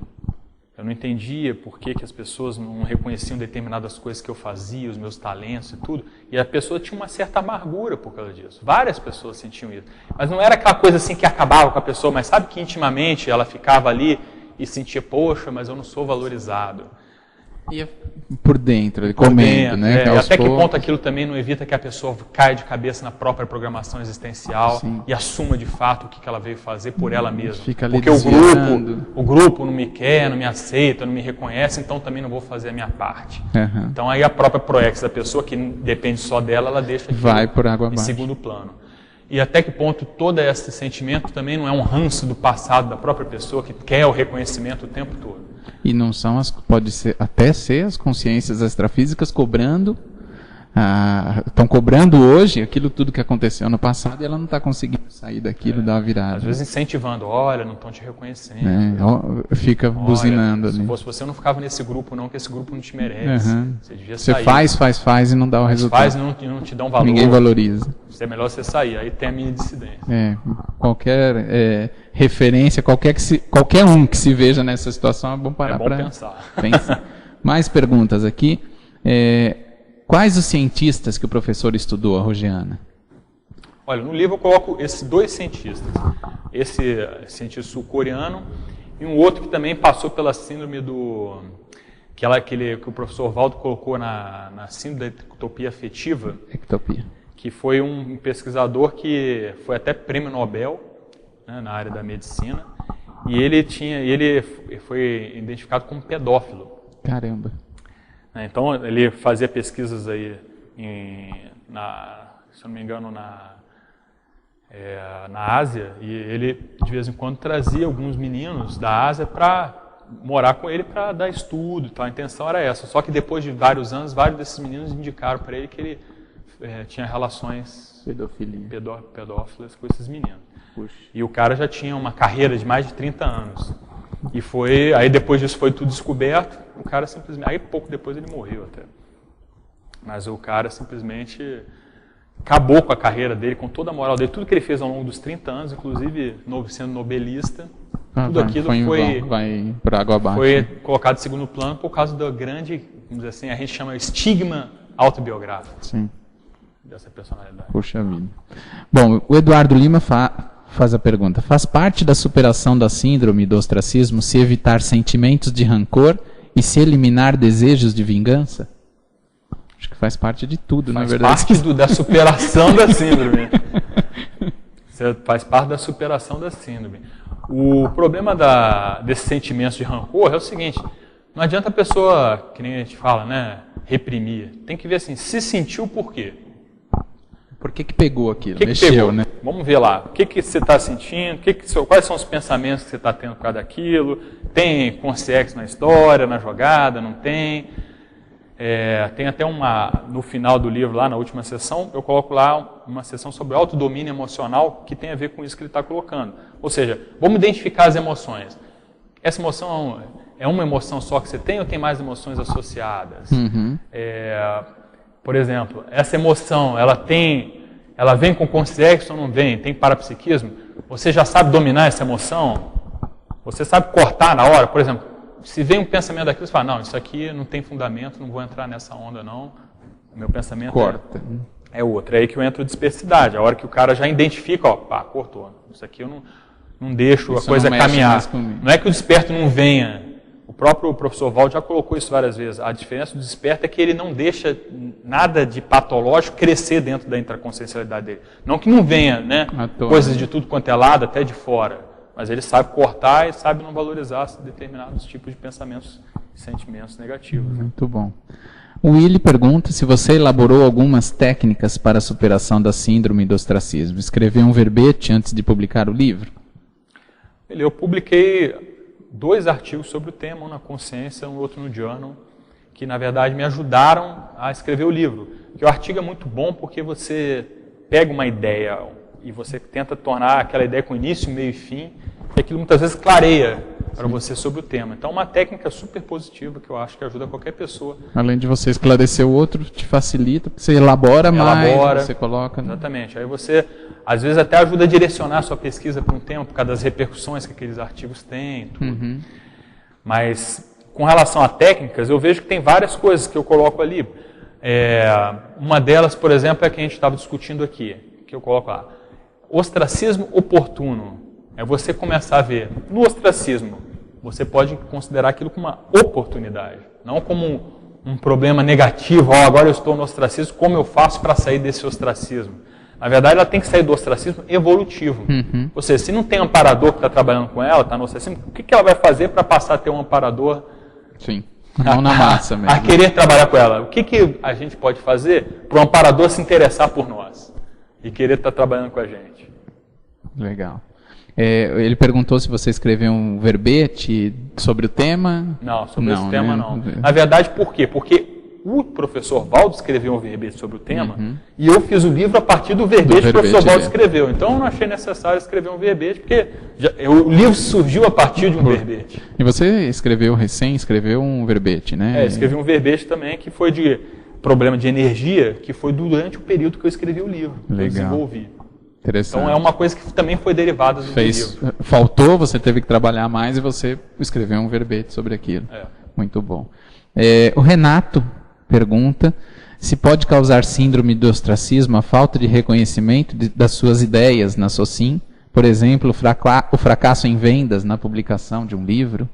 Eu não entendia por que as pessoas não reconheciam determinadas coisas que eu fazia, os meus talentos e tudo. E a pessoa tinha uma certa amargura por causa disso. Várias pessoas sentiam isso. Mas não era aquela coisa assim que acabava com a pessoa, mas sabe que intimamente ela ficava ali e sentia, poxa, mas eu não sou valorizado. E por dentro, comendo, né? E até que ponto aquilo também não evita que a pessoa caia de cabeça na própria programação existencial. Sim. E assuma de fato o que ela veio fazer por ela mesma. Fica ali porque o grupo não me quer, não me aceita, não me reconhece, então também não vou fazer a minha parte. Uhum. Então aí a própria proex da pessoa, que depende só dela, ela deixa vai por água abaixo. Em segundo plano. E até que ponto todo esse sentimento também não é um ranço do passado da própria pessoa que quer o reconhecimento o tempo todo. E não são pode ser até ser as consciências extrafísicas cobrando, estão cobrando hoje aquilo tudo que aconteceu no passado e ela não está conseguindo sair daquilo, dar uma virada. Às vezes incentivando, olha, não estão te reconhecendo. Fica buzinando ali. Se fosse você, eu não ficava nesse grupo não, que esse grupo não te merece. Uhum. Você devia sair. Você faz e não dá o resultado. Faz e não te dá um valor. Ninguém valoriza. É melhor você sair, aí tem a mini dissidência. Qualquer referência, qualquer um que se veja nessa situação é bom parar para pensar. Mais perguntas aqui. Quais os cientistas que o professor estudou, a Rogiana? Olha, no livro eu coloco esses dois cientistas. Esse cientista sul-coreano e um outro que também passou pela síndrome que o professor Valdo colocou na síndrome da ectopia afetiva. Ectopia. Que foi um pesquisador que foi até prêmio Nobel, né, na área da medicina, e ele foi identificado como pedófilo. Caramba. Então ele fazia pesquisas aí se eu não me engano, na Ásia, e ele de vez em quando trazia alguns meninos da Ásia para morar com ele para dar estudo, então a intenção era essa. Só que depois de vários anos, vários desses meninos indicaram para ele que ele tinha relações pedófilas com esses meninos. Puxa. E o cara já tinha uma carreira de mais de 30 anos. E aí depois disso foi tudo descoberto, o cara simplesmente... Aí pouco depois ele morreu até. Mas o cara simplesmente acabou com a carreira dele, com toda a moral dele. Tudo que ele fez ao longo dos 30 anos, inclusive sendo nobelista, tudo aquilo vai para água abaixo. Foi colocado em segundo plano por causa do grande, vamos dizer assim, a gente chama estigma autobiográfico. Sim. Dessa personalidade. Puxa vida. Bom, o Eduardo Lima faz a pergunta. Faz parte da superação da síndrome do ostracismo se evitar sentimentos de rancor e se eliminar desejos de vingança? Acho que faz parte de tudo, na verdade. Faz parte da superação da síndrome. Faz parte da superação da síndrome. O problema desses sentimentos de rancor é o seguinte: não adianta a pessoa, que nem a gente fala, né, reprimir. Tem que ver assim, se sentiu por quê? Por que pegou aquilo? Mexeu, pegou? Né? Vamos ver lá. O que você está sentindo? Quais são os pensamentos que você está tendo por causa daquilo? Tem consciência na história, na jogada? Não tem? Tem até no final do livro, lá na última sessão, eu coloco lá uma sessão sobre autodomínio emocional que tem a ver com isso que ele está colocando. Ou seja, vamos identificar as emoções. Essa emoção é uma emoção só que você tem ou tem mais emoções associadas? Uhum. Por exemplo, essa emoção, ela vem com consciência ou não vem? Tem parapsiquismo? Você já sabe dominar essa emoção? Você sabe cortar na hora? Por exemplo, se vem um pensamento daquilo, você fala, não, isso aqui não tem fundamento, não vou entrar nessa onda não, o meu pensamento corta. É outro. É aí que eu entro dispersidade, a hora que o cara já identifica, cortou, isso aqui eu não deixo isso a coisa caminhar. Não é que o desperto não venha, o próprio professor Valdo já colocou isso várias vezes, a diferença do desperto é que ele não deixa nada de patológico crescer dentro da intraconsciencialidade dele. Não que não venha, né, coisas de tudo quanto é lado, até de fora. Mas ele sabe cortar e sabe não valorizar determinados tipos de pensamentos e sentimentos negativos. Muito bom. O Willi pergunta se você elaborou algumas técnicas para a superação da síndrome do ostracismo. Escreveu um verbete antes de publicar o livro? Eu publiquei 2 artigos sobre o tema, um na Consciência, um outro no Journal, que na verdade me ajudaram a escrever o livro. Porque o artigo é muito bom porque você pega uma ideia e você tenta tornar aquela ideia com início, meio e fim, e aquilo muitas vezes clareia para você sobre o tema. Então, uma técnica super positiva que eu acho que ajuda qualquer pessoa. Além de você esclarecer o outro, te facilita, porque você elabora mais, você coloca... Exatamente. Aí você, às vezes, até ajuda a direcionar a sua pesquisa para um tema, por causa das repercussões que aqueles artigos têm, tudo. Uhum. Mas, com relação a técnicas, eu vejo que tem várias coisas que eu coloco ali. Uma delas, por exemplo, é a que a gente estava discutindo aqui, que eu coloco lá. Ostracismo oportuno. É você começar a ver, no ostracismo, você pode considerar aquilo como uma oportunidade, não como um problema negativo, agora eu estou no ostracismo, como eu faço para sair desse ostracismo? Na verdade, ela tem que sair do ostracismo evolutivo. Uhum. Ou seja, se não tem amparador que está trabalhando com ela, está no ostracismo, o que ela vai fazer para passar a ter um amparador? Sim, não na massa mesmo. A querer trabalhar com ela. O que a gente pode fazer para o amparador se interessar por nós e querer estar trabalhando com a gente? Legal. Ele perguntou se você escreveu um verbete sobre o tema. Não, sobre esse tema não. Na verdade, por quê? Porque o professor Valdo escreveu um verbete sobre o tema e eu fiz o livro a partir do verbete que o professor Valdo escreveu. Então, eu não achei necessário escrever um verbete, porque o livro surgiu a partir de um verbete. E você escreveu um verbete, né? Escrevi um verbete também que foi de problema de energia, que foi durante o período que eu escrevi o livro, que eu desenvolvi. Então é uma coisa que também foi derivada do livro. Faltou, você teve que trabalhar mais e você escreveu um verbete sobre aquilo. Muito bom. O Renato pergunta se pode causar síndrome do ostracismo a falta de reconhecimento das suas ideias na SOCIM, por exemplo, o fracasso em vendas na publicação de um livro?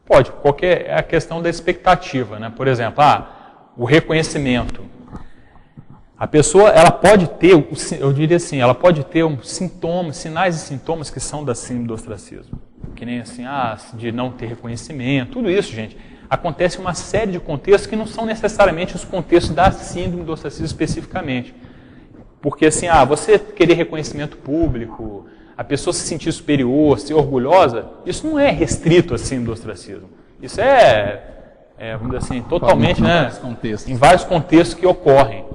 Pode, é a questão da expectativa, né? Por exemplo, o reconhecimento. A pessoa, ela pode ter, eu diria assim, ela pode ter sinais e sintomas que são da síndrome do ostracismo. Que nem assim, de não ter reconhecimento, tudo isso, gente, acontece em uma série de contextos que não são necessariamente os contextos da síndrome do ostracismo especificamente. Porque assim, você querer reconhecimento público, a pessoa se sentir superior, ser orgulhosa, isso não é restrito à síndrome do ostracismo. Isso vamos dizer assim, totalmente, né, em vários contextos que ocorrem.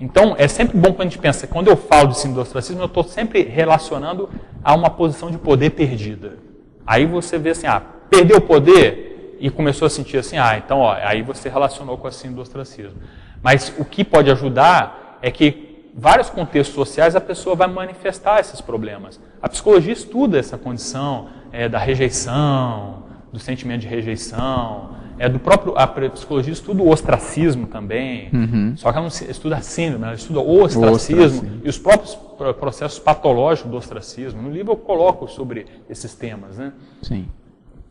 Então, é sempre bom quando a gente pensa, quando eu falo de síndrome do ostracismo, eu estou sempre relacionando a uma posição de poder perdida. Aí você vê assim, perdeu o poder e começou a sentir assim, então, aí você relacionou com a síndrome do ostracismo. Mas o que pode ajudar é que vários contextos sociais a pessoa vai manifestar esses problemas. A psicologia estuda essa condição da rejeição, do sentimento de rejeição, a psicologia estuda o ostracismo também, só que ela não estuda a síndrome, ela estuda o ostracismo e os próprios processos patológicos do ostracismo. No livro eu coloco sobre esses temas, né? Sim.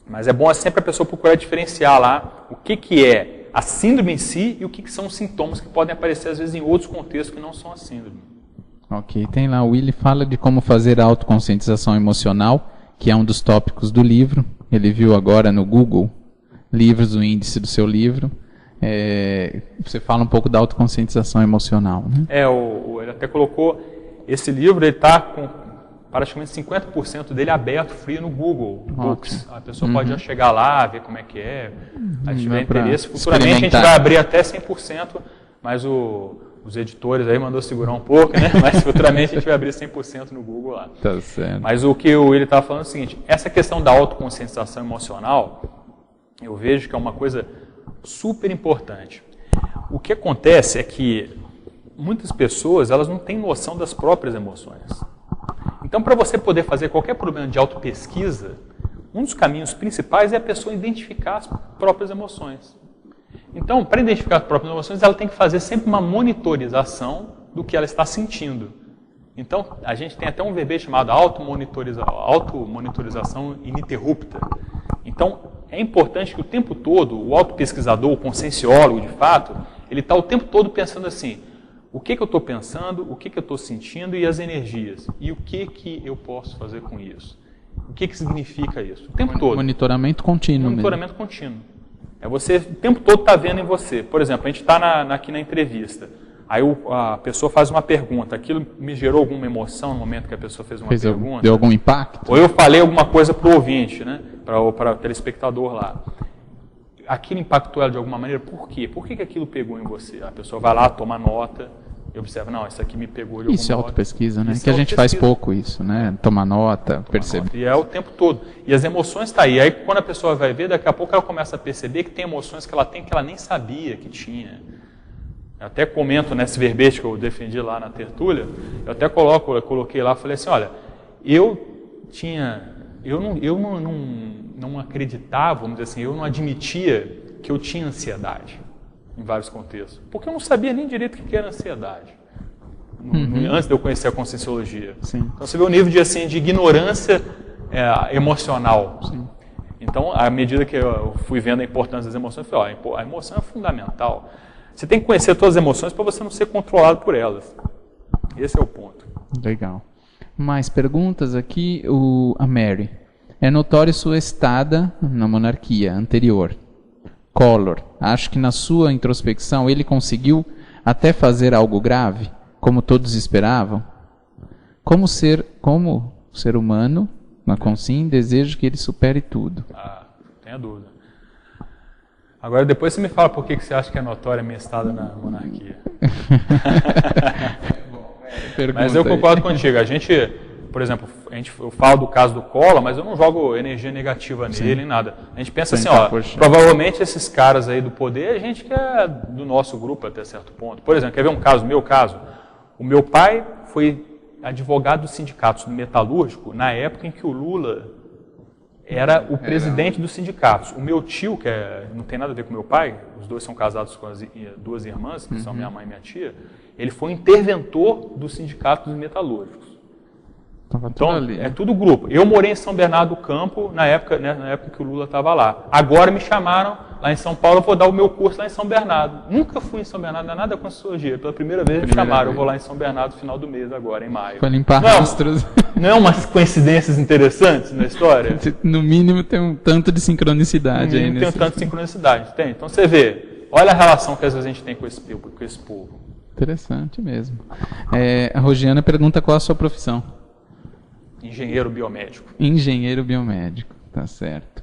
Mas é bom sempre a pessoa procurar diferenciar lá o que é a síndrome em si e o que são os sintomas que podem aparecer, às vezes, em outros contextos que não são a síndrome. Ok, tem lá, o Willy fala de como fazer a autoconscientização emocional, que é um dos tópicos do livro. Ele viu agora no Google livros, o índice do seu livro. Você fala um pouco da autoconscientização emocional, né? Ele até colocou, esse livro, ele está com praticamente 50% dele aberto, free no Google Books. A pessoa pode já chegar lá, ver como é que é, se tiver interesse. Futuramente a gente vai abrir até 100%, mas os editores aí mandou segurar um pouco, né? Mas futuramente a gente vai abrir 100% no Google lá. Tá certo. Mas o que ele estava falando é o seguinte, essa questão da autoconscientização emocional, eu vejo que é uma coisa super importante. O que acontece é que muitas pessoas, elas não têm noção das próprias emoções. Então, para você poder fazer qualquer problema de autopesquisa, um dos caminhos principais é a pessoa identificar as próprias emoções. Então, para identificar as próprias emoções, ela tem que fazer sempre uma monitorização do que ela está sentindo. Então, a gente tem até um verbete chamado automonitorização ininterrupta. Então, é importante que o tempo todo, o autopesquisador, o conscienciólogo, de fato, ele está o tempo todo pensando assim, o que eu estou pensando, o que eu estou sentindo e as energias. E o que eu posso fazer com isso? O que significa isso? O tempo todo. Monitoramento contínuo. Monitoramento contínuo. É você, o tempo todo está vendo em você. Por exemplo, a gente está aqui na entrevista. Aí a pessoa faz uma pergunta. Aquilo me gerou alguma emoção no momento que a pessoa fez uma pergunta? Deu algum impacto? Ou eu falei alguma coisa para o ouvinte, né? Para o telespectador lá. Aquilo impactou ela de alguma maneira? Por quê? Por que aquilo pegou em você? A pessoa vai lá, toma nota e observa, não, isso aqui me pegou de alguma Isso é autopesquisa, né? Isso que a gente faz pouco isso, né? Tomar nota, perceber. E é o tempo todo. E as emoções estão aí. Aí quando a pessoa vai ver, daqui a pouco ela começa a perceber que tem emoções que ela tem que ela nem sabia que tinha. Eu até comento nesse verbete que eu defendi lá na tertúlia, eu até coloquei lá, falei assim, olha, eu não acreditava, vamos dizer assim, eu não admitia que eu tinha ansiedade em vários contextos, porque eu não sabia nem direito o que era ansiedade, antes de eu conhecer a conscienciologia. Sim. Então você vê o nível de ignorância emocional. Sim. Então, à medida que eu fui vendo a importância das emoções, eu falei, a emoção é fundamental. Você tem que conhecer todas as emoções para você não ser controlado por elas. Esse é o ponto. Legal. Mais perguntas aqui. A Mary. É notório sua estada na monarquia anterior. Collor. Acho que na sua introspecção ele conseguiu até fazer algo grave, como todos esperavam. Como ser humano, na consciência, desejo que ele supere tudo. Não tenha dúvida. Agora, depois você me fala por que você acha que é notória a minha estada na monarquia. Mas eu concordo contigo. A gente, por exemplo, eu falo do caso do Collor, mas eu não jogo energia negativa nele, nem nada. A gente pensa assim, provavelmente esses caras aí do poder, a gente que é do nosso grupo até certo ponto. Por exemplo, quer ver um caso, meu caso? O meu pai foi advogado dos sindicatos metalúrgico na época em que o Lula era o presidente dos sindicatos. O meu tio, que não tem nada a ver com meu pai, os dois são casados com as duas irmãs, que são minha mãe e minha tia, ele foi interventor do sindicato dos metalúrgicos. Então, é tudo grupo. Eu morei em São Bernardo do Campo na época que o Lula estava lá. Agora me chamaram lá em São Paulo, eu vou dar o meu curso lá em São Bernardo. Nunca fui em São Bernardo, não é nada com Conscienciologia. Pela primeira vez me chamaram, eu vou lá em São Bernardo no final do mês agora, em maio. Foi limpar rastros. Não é umas coincidências interessantes na história? No mínimo tem um tanto de sincronicidade. No mínimo tem um tanto de sincronicidade, tem. Então você vê, olha a relação que às vezes a gente tem com esse povo. Interessante mesmo. A Rosiana pergunta qual a sua profissão. Engenheiro biomédico. Engenheiro biomédico, tá certo.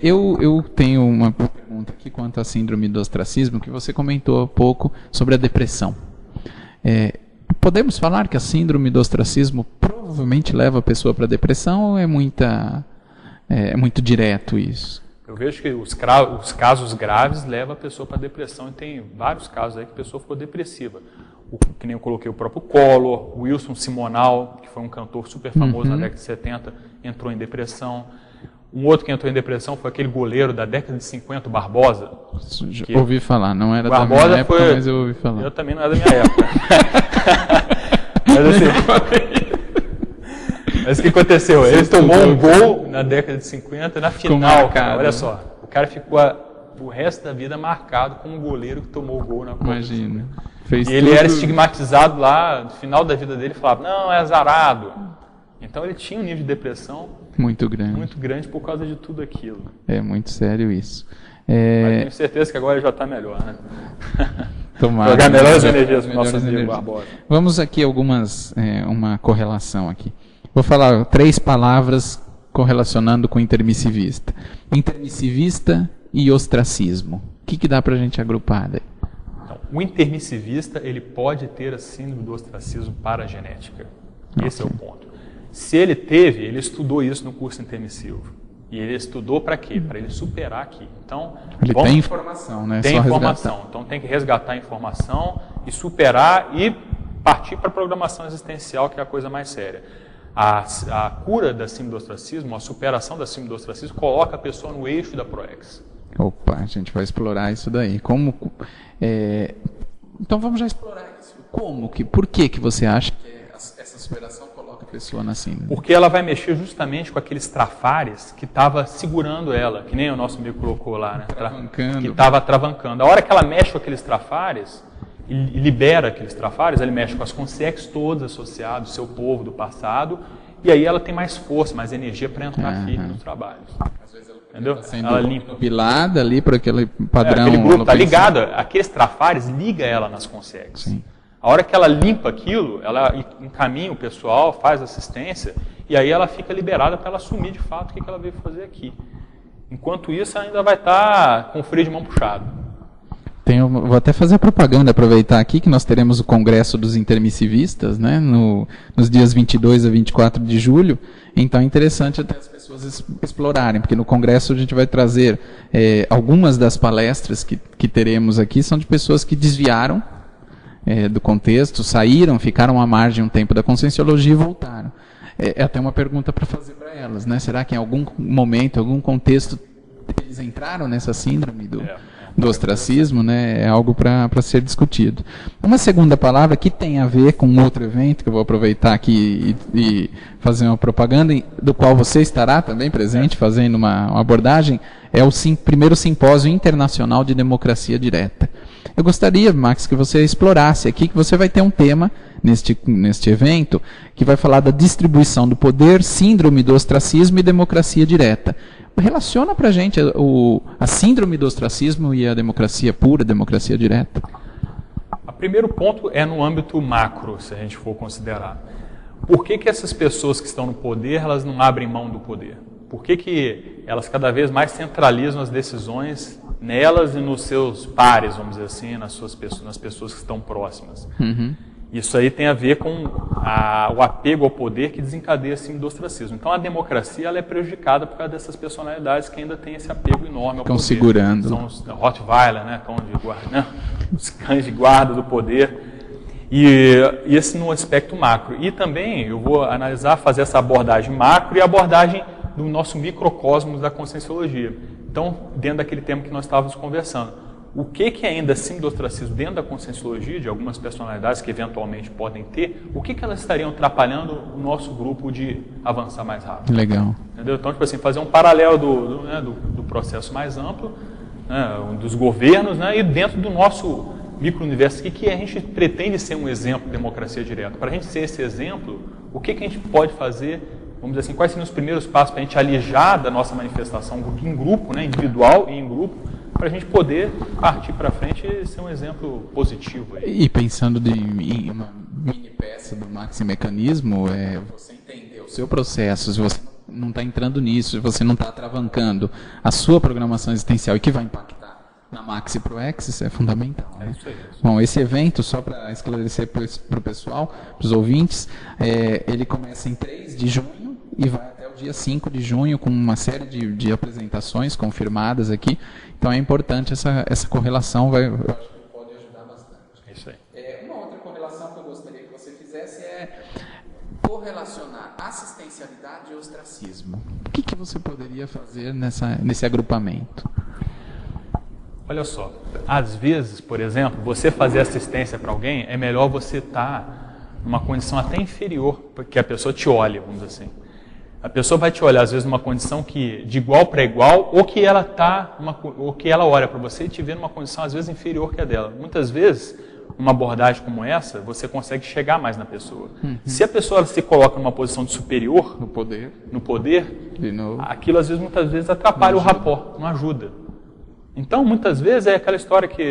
Eu tenho uma pergunta aqui quanto à síndrome do ostracismo, que você comentou há pouco sobre a depressão. Podemos falar que a síndrome do ostracismo provavelmente leva a pessoa para a depressão ou é muito direto isso? Eu vejo que os casos graves levam a pessoa para a depressão e tem vários casos aí que a pessoa ficou depressiva. Que nem eu coloquei o próprio Collor, o Wilson Simonal, que foi um cantor super famoso na década de 70, entrou em depressão. Um outro que entrou em depressão foi aquele goleiro da década de 50, o Barbosa. Ouvi falar, não era da minha época, mas eu ouvi falar. Eu também não era da minha época. Mas assim... Mas o que aconteceu? Ele tomou um gol na década de 50, na final, cara, olha só, o cara ficou o resto da vida marcado como um goleiro que tomou o gol na Copa. Imagina. E ele era estigmatizado lá, no final da vida dele, falava, não, é azarado. Então ele tinha um nível de depressão muito grande por causa de tudo aquilo. É muito sério isso. Mas tenho certeza que agora ele já está melhor, né? Tomara. Jogar melhores energias para o nosso amigo Barbosa. Vamos aqui uma correlação aqui. Vou falar 3 palavras correlacionando com intermissivista. Intermissivista e ostracismo. O que dá para a gente agrupar daí? Então, o intermissivista ele pode ter a síndrome do ostracismo paragenética. Esse é o ponto. Se ele teve, ele estudou isso no curso intermissivo. E ele estudou para quê? Para ele superar aqui. Então, ele tem informação, né? Tem informação. Então tem que resgatar a informação e superar e partir para a programação existencial, que é a coisa mais séria. A cura da síndrome do ostracismo, a superação da síndrome do ostracismo, coloca a pessoa no eixo da ProEx. Opa, a gente vai explorar isso daí. Então vamos já explorar isso. Por que você acha que essa superação coloca a pessoa na síndrome? Porque ela vai mexer justamente com aqueles trafares que estava segurando ela, que nem o nosso amigo colocou lá, né? Que estava travancando. A hora que ela mexe com aqueles trafares, e libera aqueles trafares, ele mexe com as consciências todas associadas, o seu povo do passado, e aí ela tem mais força, mais energia para entrar firme nos trabalhos. Às vezes entendeu? Tá sendo pilada ali para aquele padrão. Aquele grupo está ligado, aqueles trafares liga ela nas consciências. Sim. A hora que ela limpa aquilo, ela encaminha o pessoal, faz assistência, e aí ela fica liberada para ela assumir de fato o que ela veio fazer aqui. Enquanto isso, ela ainda vai estar com o freio de mão puxado. Vou até fazer a propaganda, aproveitar aqui que nós teremos o Congresso dos Intermissivistas, né, nos dias 22 a 24 de julho. Então é interessante até as pessoas explorarem, porque no Congresso a gente vai trazer algumas das palestras que teremos aqui, são de pessoas que desviaram do contexto, saíram, ficaram à margem um tempo da Conscienciologia e voltaram. É até uma pergunta para fazer para elas, né? Será que em algum momento, algum contexto, eles entraram nessa síndrome do ostracismo, né? É algo para ser discutido. Uma segunda palavra que tem a ver com outro evento, que eu vou aproveitar aqui e fazer uma propaganda, do qual você estará também presente, fazendo uma abordagem, é o primeiro Simpósio Internacional de Democracia Direta. Eu gostaria, Max, que você explorasse aqui, que você vai ter um tema neste evento, que vai falar da distribuição do poder, síndrome do ostracismo e democracia direta. Relaciona para a gente a síndrome do ostracismo e a democracia pura, democracia direta. O primeiro ponto é no âmbito macro, se a gente for considerar. Por que essas pessoas que estão no poder, elas não abrem mão do poder? Por que elas cada vez mais centralizam as decisões nelas e nos seus pares, vamos dizer assim, nas pessoas que estão próximas? Uhum. Isso aí tem a ver com o apego ao poder que desencadeia assim do ostracismo. Então a democracia ela é prejudicada por causa dessas personalidades que ainda têm esse apego enorme ao poder. Estão segurando. São os Rottweiler, né? Os cães de guarda do poder. E esse no aspecto macro. E também eu vou fazer essa abordagem macro e a abordagem do nosso microcosmos da Conscienciologia. Então, dentro daquele tema que nós estávamos conversando. O que ainda assim do ostracismo dentro da Conscienciologia, de algumas personalidades que eventualmente podem ter, o que elas estariam atrapalhando o nosso grupo de avançar mais rápido? Legal. Entendeu? Então, tipo assim, fazer um paralelo do processo mais amplo, né, dos governos, né, e dentro do nosso micro-universo, que a gente pretende ser um exemplo de democracia direta. Para a gente ser esse exemplo, o que a gente pode fazer, vamos dizer assim, quais seriam os primeiros passos para a gente alijar da nossa manifestação em grupo, né, individual e em grupo, para a gente poder partir para frente e ser um exemplo positivo. Aí. E pensando em uma mini peça do Maxi Mecanismo, você entender o seu processo, se você não está entrando nisso, se você não está travancando a sua programação existencial e que vai impactar na Maxi ProEx, isso é fundamental. Né? Isso aí. Bom, esse evento, só para esclarecer para o pessoal, para os ouvintes, ele começa em 3 de junho e vai até o dia 5 de junho com uma série de apresentações confirmadas aqui. Então é importante essa correlação, eu acho que pode ajudar bastante. É isso aí. Uma outra correlação que eu gostaria que você fizesse é correlacionar assistencialidade e ostracismo. O que você poderia fazer nesse agrupamento? Olha só, às vezes, por exemplo, você fazer assistência para alguém, é melhor você estar numa condição até inferior, porque a pessoa te olha, vamos dizer assim. A pessoa vai te olhar, às vezes, numa condição que de igual para igual, ou que ela olha para você e te vê numa condição, às vezes, inferior que a dela. Muitas vezes, uma abordagem como essa, você consegue chegar mais na pessoa. Se a pessoa se coloca numa posição de superior, No poder. de novo, aquilo, às vezes, muitas vezes, atrapalha o rapport, não ajuda. Então, muitas vezes, é aquela história que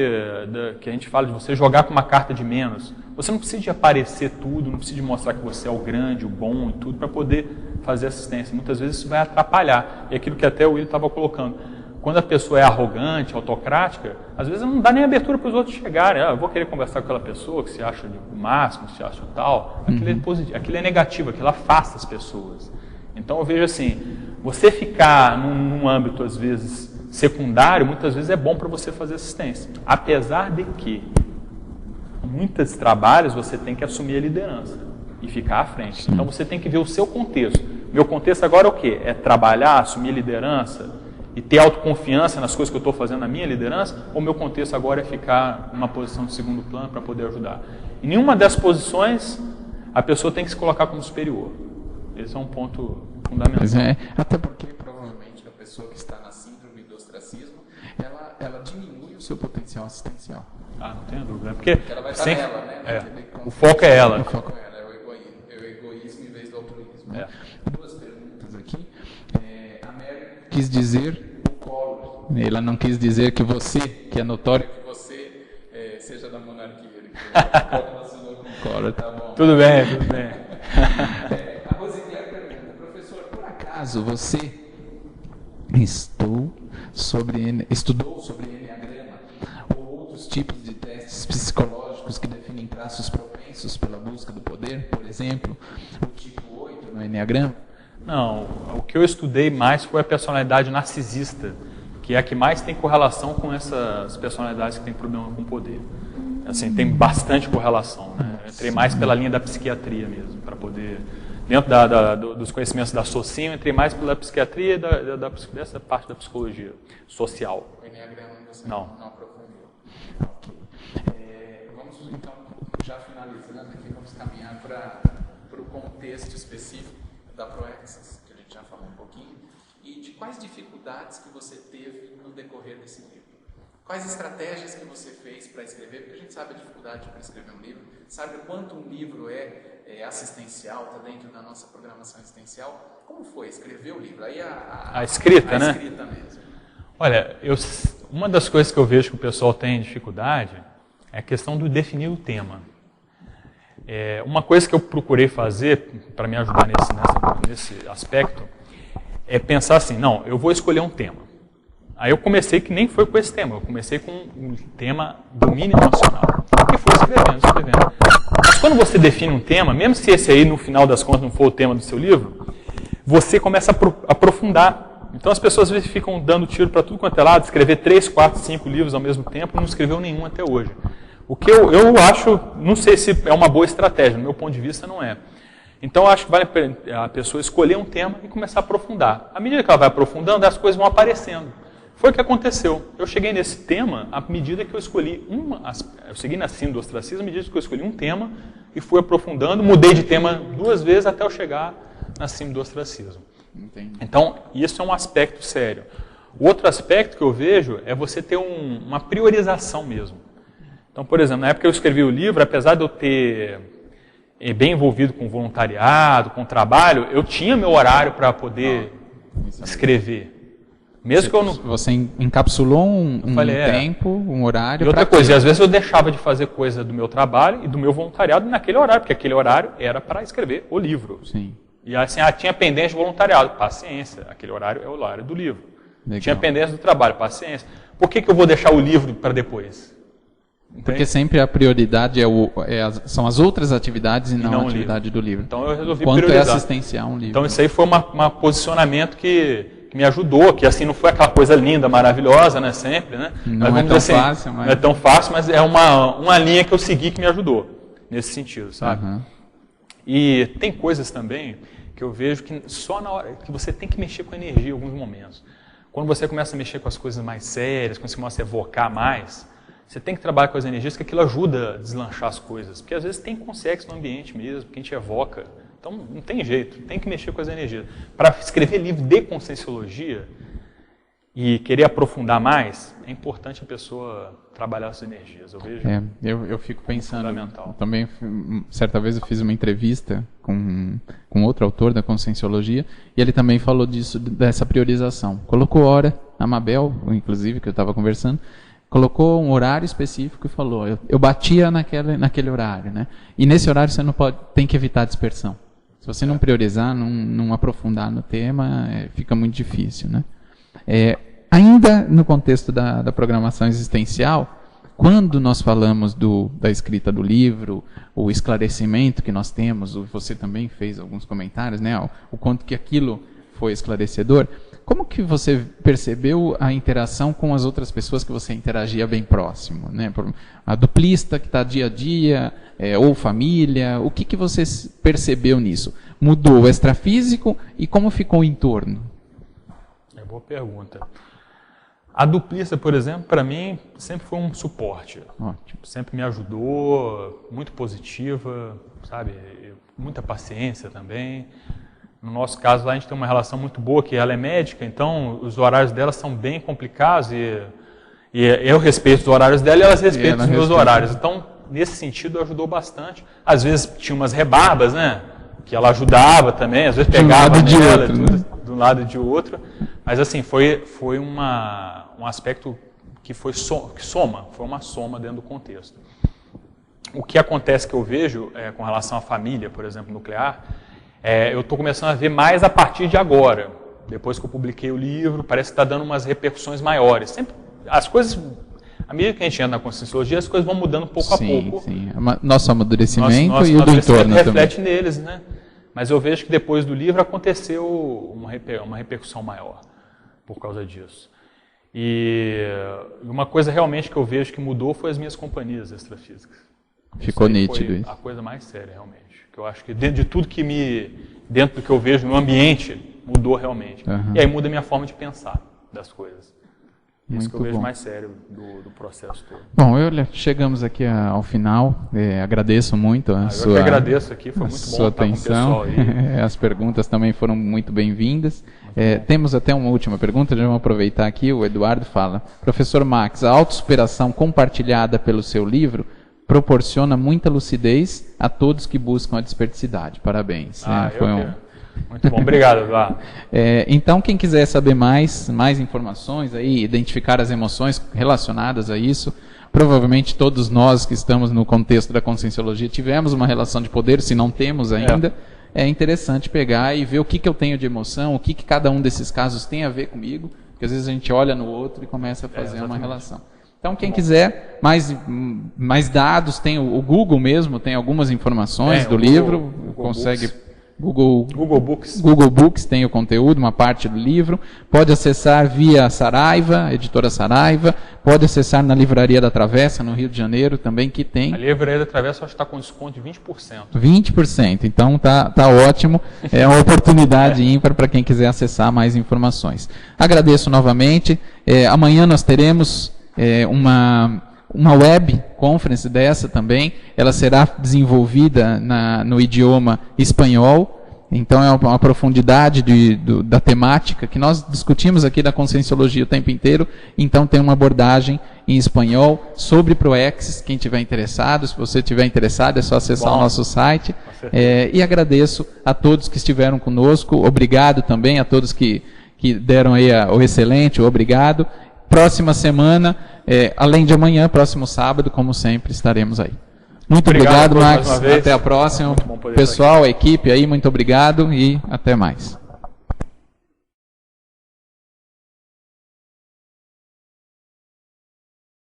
a gente fala de você jogar com uma carta de menos. Você não precisa de aparecer tudo, não precisa de mostrar que você é o grande, o bom e tudo, para poder fazer assistência. Muitas vezes isso vai atrapalhar. E aquilo que até o Will estava colocando. Quando a pessoa é arrogante, autocrática, às vezes não dá nem abertura para os outros chegarem. Eu vou querer conversar com aquela pessoa que se acha o máximo, se acha tal. Aquilo é positivo, aquilo é negativo, aquilo afasta as pessoas. Então eu vejo assim, você ficar num âmbito, às vezes, secundário, muitas vezes é bom para você fazer assistência. Apesar de que, em muitos trabalhos, você tem que assumir a liderança e ficar à frente. Então você tem que ver o seu contexto. Meu contexto agora é o quê? É trabalhar, assumir liderança e ter autoconfiança nas coisas que eu estou fazendo na minha liderança? Ou meu contexto agora é ficar numa posição de segundo plano para poder ajudar? Em nenhuma dessas posições, a pessoa tem que se colocar como superior. Esse é um ponto fundamental. Pois é, até porque provavelmente a pessoa que está na síndrome do ostracismo, ela diminui o seu potencial assistencial. Ah, não tenho dúvida. Porque ela vai estar nela, né? O foco é ela. O foco é ela, é o egoísmo em vez do altruísmo. É. Duas perguntas aqui. A Mary quis dizer o Collor. Ela não quis dizer que você, que é notório que você seja da monarquia. Com o Collor, tá bom. Tudo bem, tudo bem. A Rosicler pergunta, professor, por acaso você estudou sobre Enneagrama ou outros tipos de testes psicológicos que definem traços propensos pela busca do poder, por exemplo, o tipo 8 no Enneagrama? Não, o que eu estudei mais foi a personalidade narcisista, que é a que mais tem correlação com essas personalidades que têm problema com o poder. Assim, tem bastante correlação, né? Eu entrei mais pela linha da psiquiatria mesmo, para poder... Dentro dos conhecimentos da Socinho, entrei mais pela psiquiatria e dessa parte da psicologia social. O Enneagrama você não aprofundou. Ok. Vamos, então, já finalizando aqui, vamos caminhar para o contexto específico da Proexis, que a gente já falou um pouquinho, e de quais dificuldades que você teve no decorrer desse livro. Quais estratégias que você fez para escrever? Porque a gente sabe a dificuldade para escrever um livro, sabe o quanto um livro é assistencial, está dentro da nossa programação assistencial. Como foi escrever o livro? Aí a escrita, né? A escrita mesmo. Olha, uma das coisas que eu vejo que o pessoal tem dificuldade é a questão do definir o tema. Uma coisa que eu procurei fazer para me ajudar nesse aspecto é pensar assim, não, eu vou escolher um tema. Aí eu comecei que nem foi com esse tema, eu comecei com um tema domínio emocional. E fui escrevendo. Mas quando você define um tema, mesmo se esse aí no final das contas não for o tema do seu livro, você começa a aprofundar. Então as pessoas às vezes ficam dando tiro para tudo quanto é lado, escrever 3, 4, 5 livros ao mesmo tempo e não escreveu nenhum até hoje. O que eu acho, não sei se é uma boa estratégia, no meu ponto de vista não é. Então eu acho que vale a pessoa escolher um tema e começar a aprofundar. À medida que ela vai aprofundando, as coisas vão aparecendo. Foi o que aconteceu. Eu cheguei nesse tema à medida que eu escolhi eu segui na síndrome do ostracismo à medida que eu escolhi um tema e fui aprofundando, mudei de tema 2 vezes até eu chegar na síndrome do ostracismo. Entendi. Então, isso é um aspecto sério. O outro aspecto que eu vejo é você ter uma priorização mesmo. Então, por exemplo, na época que eu escrevi o livro, apesar de eu ter bem envolvido com voluntariado, com trabalho, eu tinha meu horário para poder escrever. Mesmo que eu não... Você encapsulou um tempo, um horário. E outra coisa, e às vezes eu deixava de fazer coisa do meu trabalho e do meu voluntariado naquele horário, porque aquele horário era para escrever o livro. Sim. E assim, tinha pendência de voluntariado, paciência, aquele horário é o horário do livro. Legal. Tinha pendência do trabalho, paciência. Por que eu vou deixar o livro para depois? Entende? Porque sempre a prioridade são as outras atividades e não a atividade do livro. Então eu resolvi Quanto priorizar. é assistencial um livro. Então isso aí foi um posicionamento que me ajudou, que assim não foi aquela coisa linda, maravilhosa, né, sempre, né? Não é tão fácil, mas... Não é tão fácil, mas é uma linha que eu segui que me ajudou nesse sentido, sabe? Uhum. E tem coisas também que eu vejo que só na hora que você tem que mexer com energia em alguns momentos. Quando você começa a mexer com as coisas mais sérias, quando você começa a evocar mais, você tem que trabalhar com as energias, que aquilo ajuda a deslanchar as coisas. Porque às vezes tem consciência no ambiente mesmo, que a gente evoca Então, não tem jeito, tem que mexer com as energias. Para escrever livro de Conscienciologia e querer aprofundar mais, é importante a pessoa trabalhar as energias. Eu vejo. Eu fico pensando. Também, certa vez eu fiz uma entrevista com outro autor da Conscienciologia e ele também falou dessa priorização. Colocou hora, a Mabel, inclusive, que eu estava conversando, colocou um horário específico e falou: eu batia naquele horário, né? E nesse horário você tem que evitar a dispersão. Se você não priorizar, não aprofundar no tema, fica muito difícil, né? Ainda no contexto da programação existencial, quando nós falamos da escrita do livro, o esclarecimento que nós temos, você também fez alguns comentários, né, o quanto que aquilo foi esclarecedor, como que você percebeu a interação com as outras pessoas que você interagia bem próximo, né? A duplista que está dia a dia, ou família, o que você percebeu nisso? Mudou o extrafísico e como ficou o entorno? Boa pergunta. A duplista, por exemplo, para mim, sempre foi um suporte. Ótimo. Sempre me ajudou, muito positiva, sabe? Muita paciência também. No nosso caso, lá a gente tem uma relação muito boa, que ela é médica, então os horários dela são bem complicados e eu respeito os horários dela e elas respeitam os meus horários. Então, nesse sentido, ajudou bastante. Às vezes tinha umas rebarbas, né? Que ela ajudava também, às vezes pegava nela, de um lado e de outro. Mas assim, foi um aspecto que soma, foi uma soma dentro do contexto. O que acontece que eu vejo com relação à família, por exemplo, nuclear, eu estou começando a ver mais a partir de agora. Depois que eu publiquei o livro, parece que está dando umas repercussões maiores. Sempre, as coisas, à medida que a gente entra na Conscienciologia, as coisas vão mudando pouco a pouco. Sim. Nosso amadurecimento e o do entorno reflete também. Neles, né? Mas eu vejo que depois do livro aconteceu uma repercussão maior por causa disso. E uma coisa realmente que eu vejo que mudou foi as minhas companhias extrafísicas. Ficou nítido isso. A coisa mais séria, realmente. Que eu acho que dentro de tudo dentro do que eu vejo no ambiente, mudou realmente. Uhum. E aí muda a minha forma de pensar das coisas. Isso que eu vejo bom. Mais sério do processo todo. Bom, chegamos aqui ao final. Agradeço muito a eu que agradeço aqui, foi muito bom sua estar atenção. Com o pessoal aí. As perguntas também foram muito bem-vindas. Temos até uma última pergunta, já vamos aproveitar aqui. O Eduardo fala: Professor Max, a autossuperação compartilhada pelo seu livro proporciona muita lucidez a todos que buscam a desperticidade. Parabéns. Muito bom, obrigado, Eduardo. Então, quem quiser saber mais informações, aí, identificar as emoções relacionadas a isso, provavelmente todos nós que estamos no contexto da Conscienciologia tivemos uma relação de poder, se não temos ainda, é interessante pegar e ver o que eu tenho de emoção, o que cada um desses casos tem a ver comigo, porque às vezes a gente olha no outro e começa a fazer uma relação. Então, quem quiser mais dados, tem o Google mesmo, tem algumas informações do livro, consegue... Google Books tem o conteúdo, uma parte do livro. Pode acessar via Saraiva, editora Saraiva. Pode acessar na Livraria da Travessa, no Rio de Janeiro, também, que tem. A Livraria da Travessa acho que está com desconto de 20%. 20%, então tá ótimo. É uma oportunidade ímpar para quem quiser acessar mais informações. Agradeço novamente. Amanhã nós teremos uma web conference dessa também, ela será desenvolvida no idioma espanhol, então é uma profundidade da temática que nós discutimos aqui da Conscienciologia o tempo inteiro, então tem uma abordagem em espanhol sobre ProExis, quem tiver interessado, se você tiver interessado é só acessar o nosso site, e agradeço a todos que estiveram conosco, obrigado também a todos que deram aí o excelente, o obrigado. Próxima semana, além de amanhã, próximo sábado, como sempre, estaremos aí. Muito obrigado, Max. Até a próxima. Pessoal, a equipe aí, muito obrigado e até mais.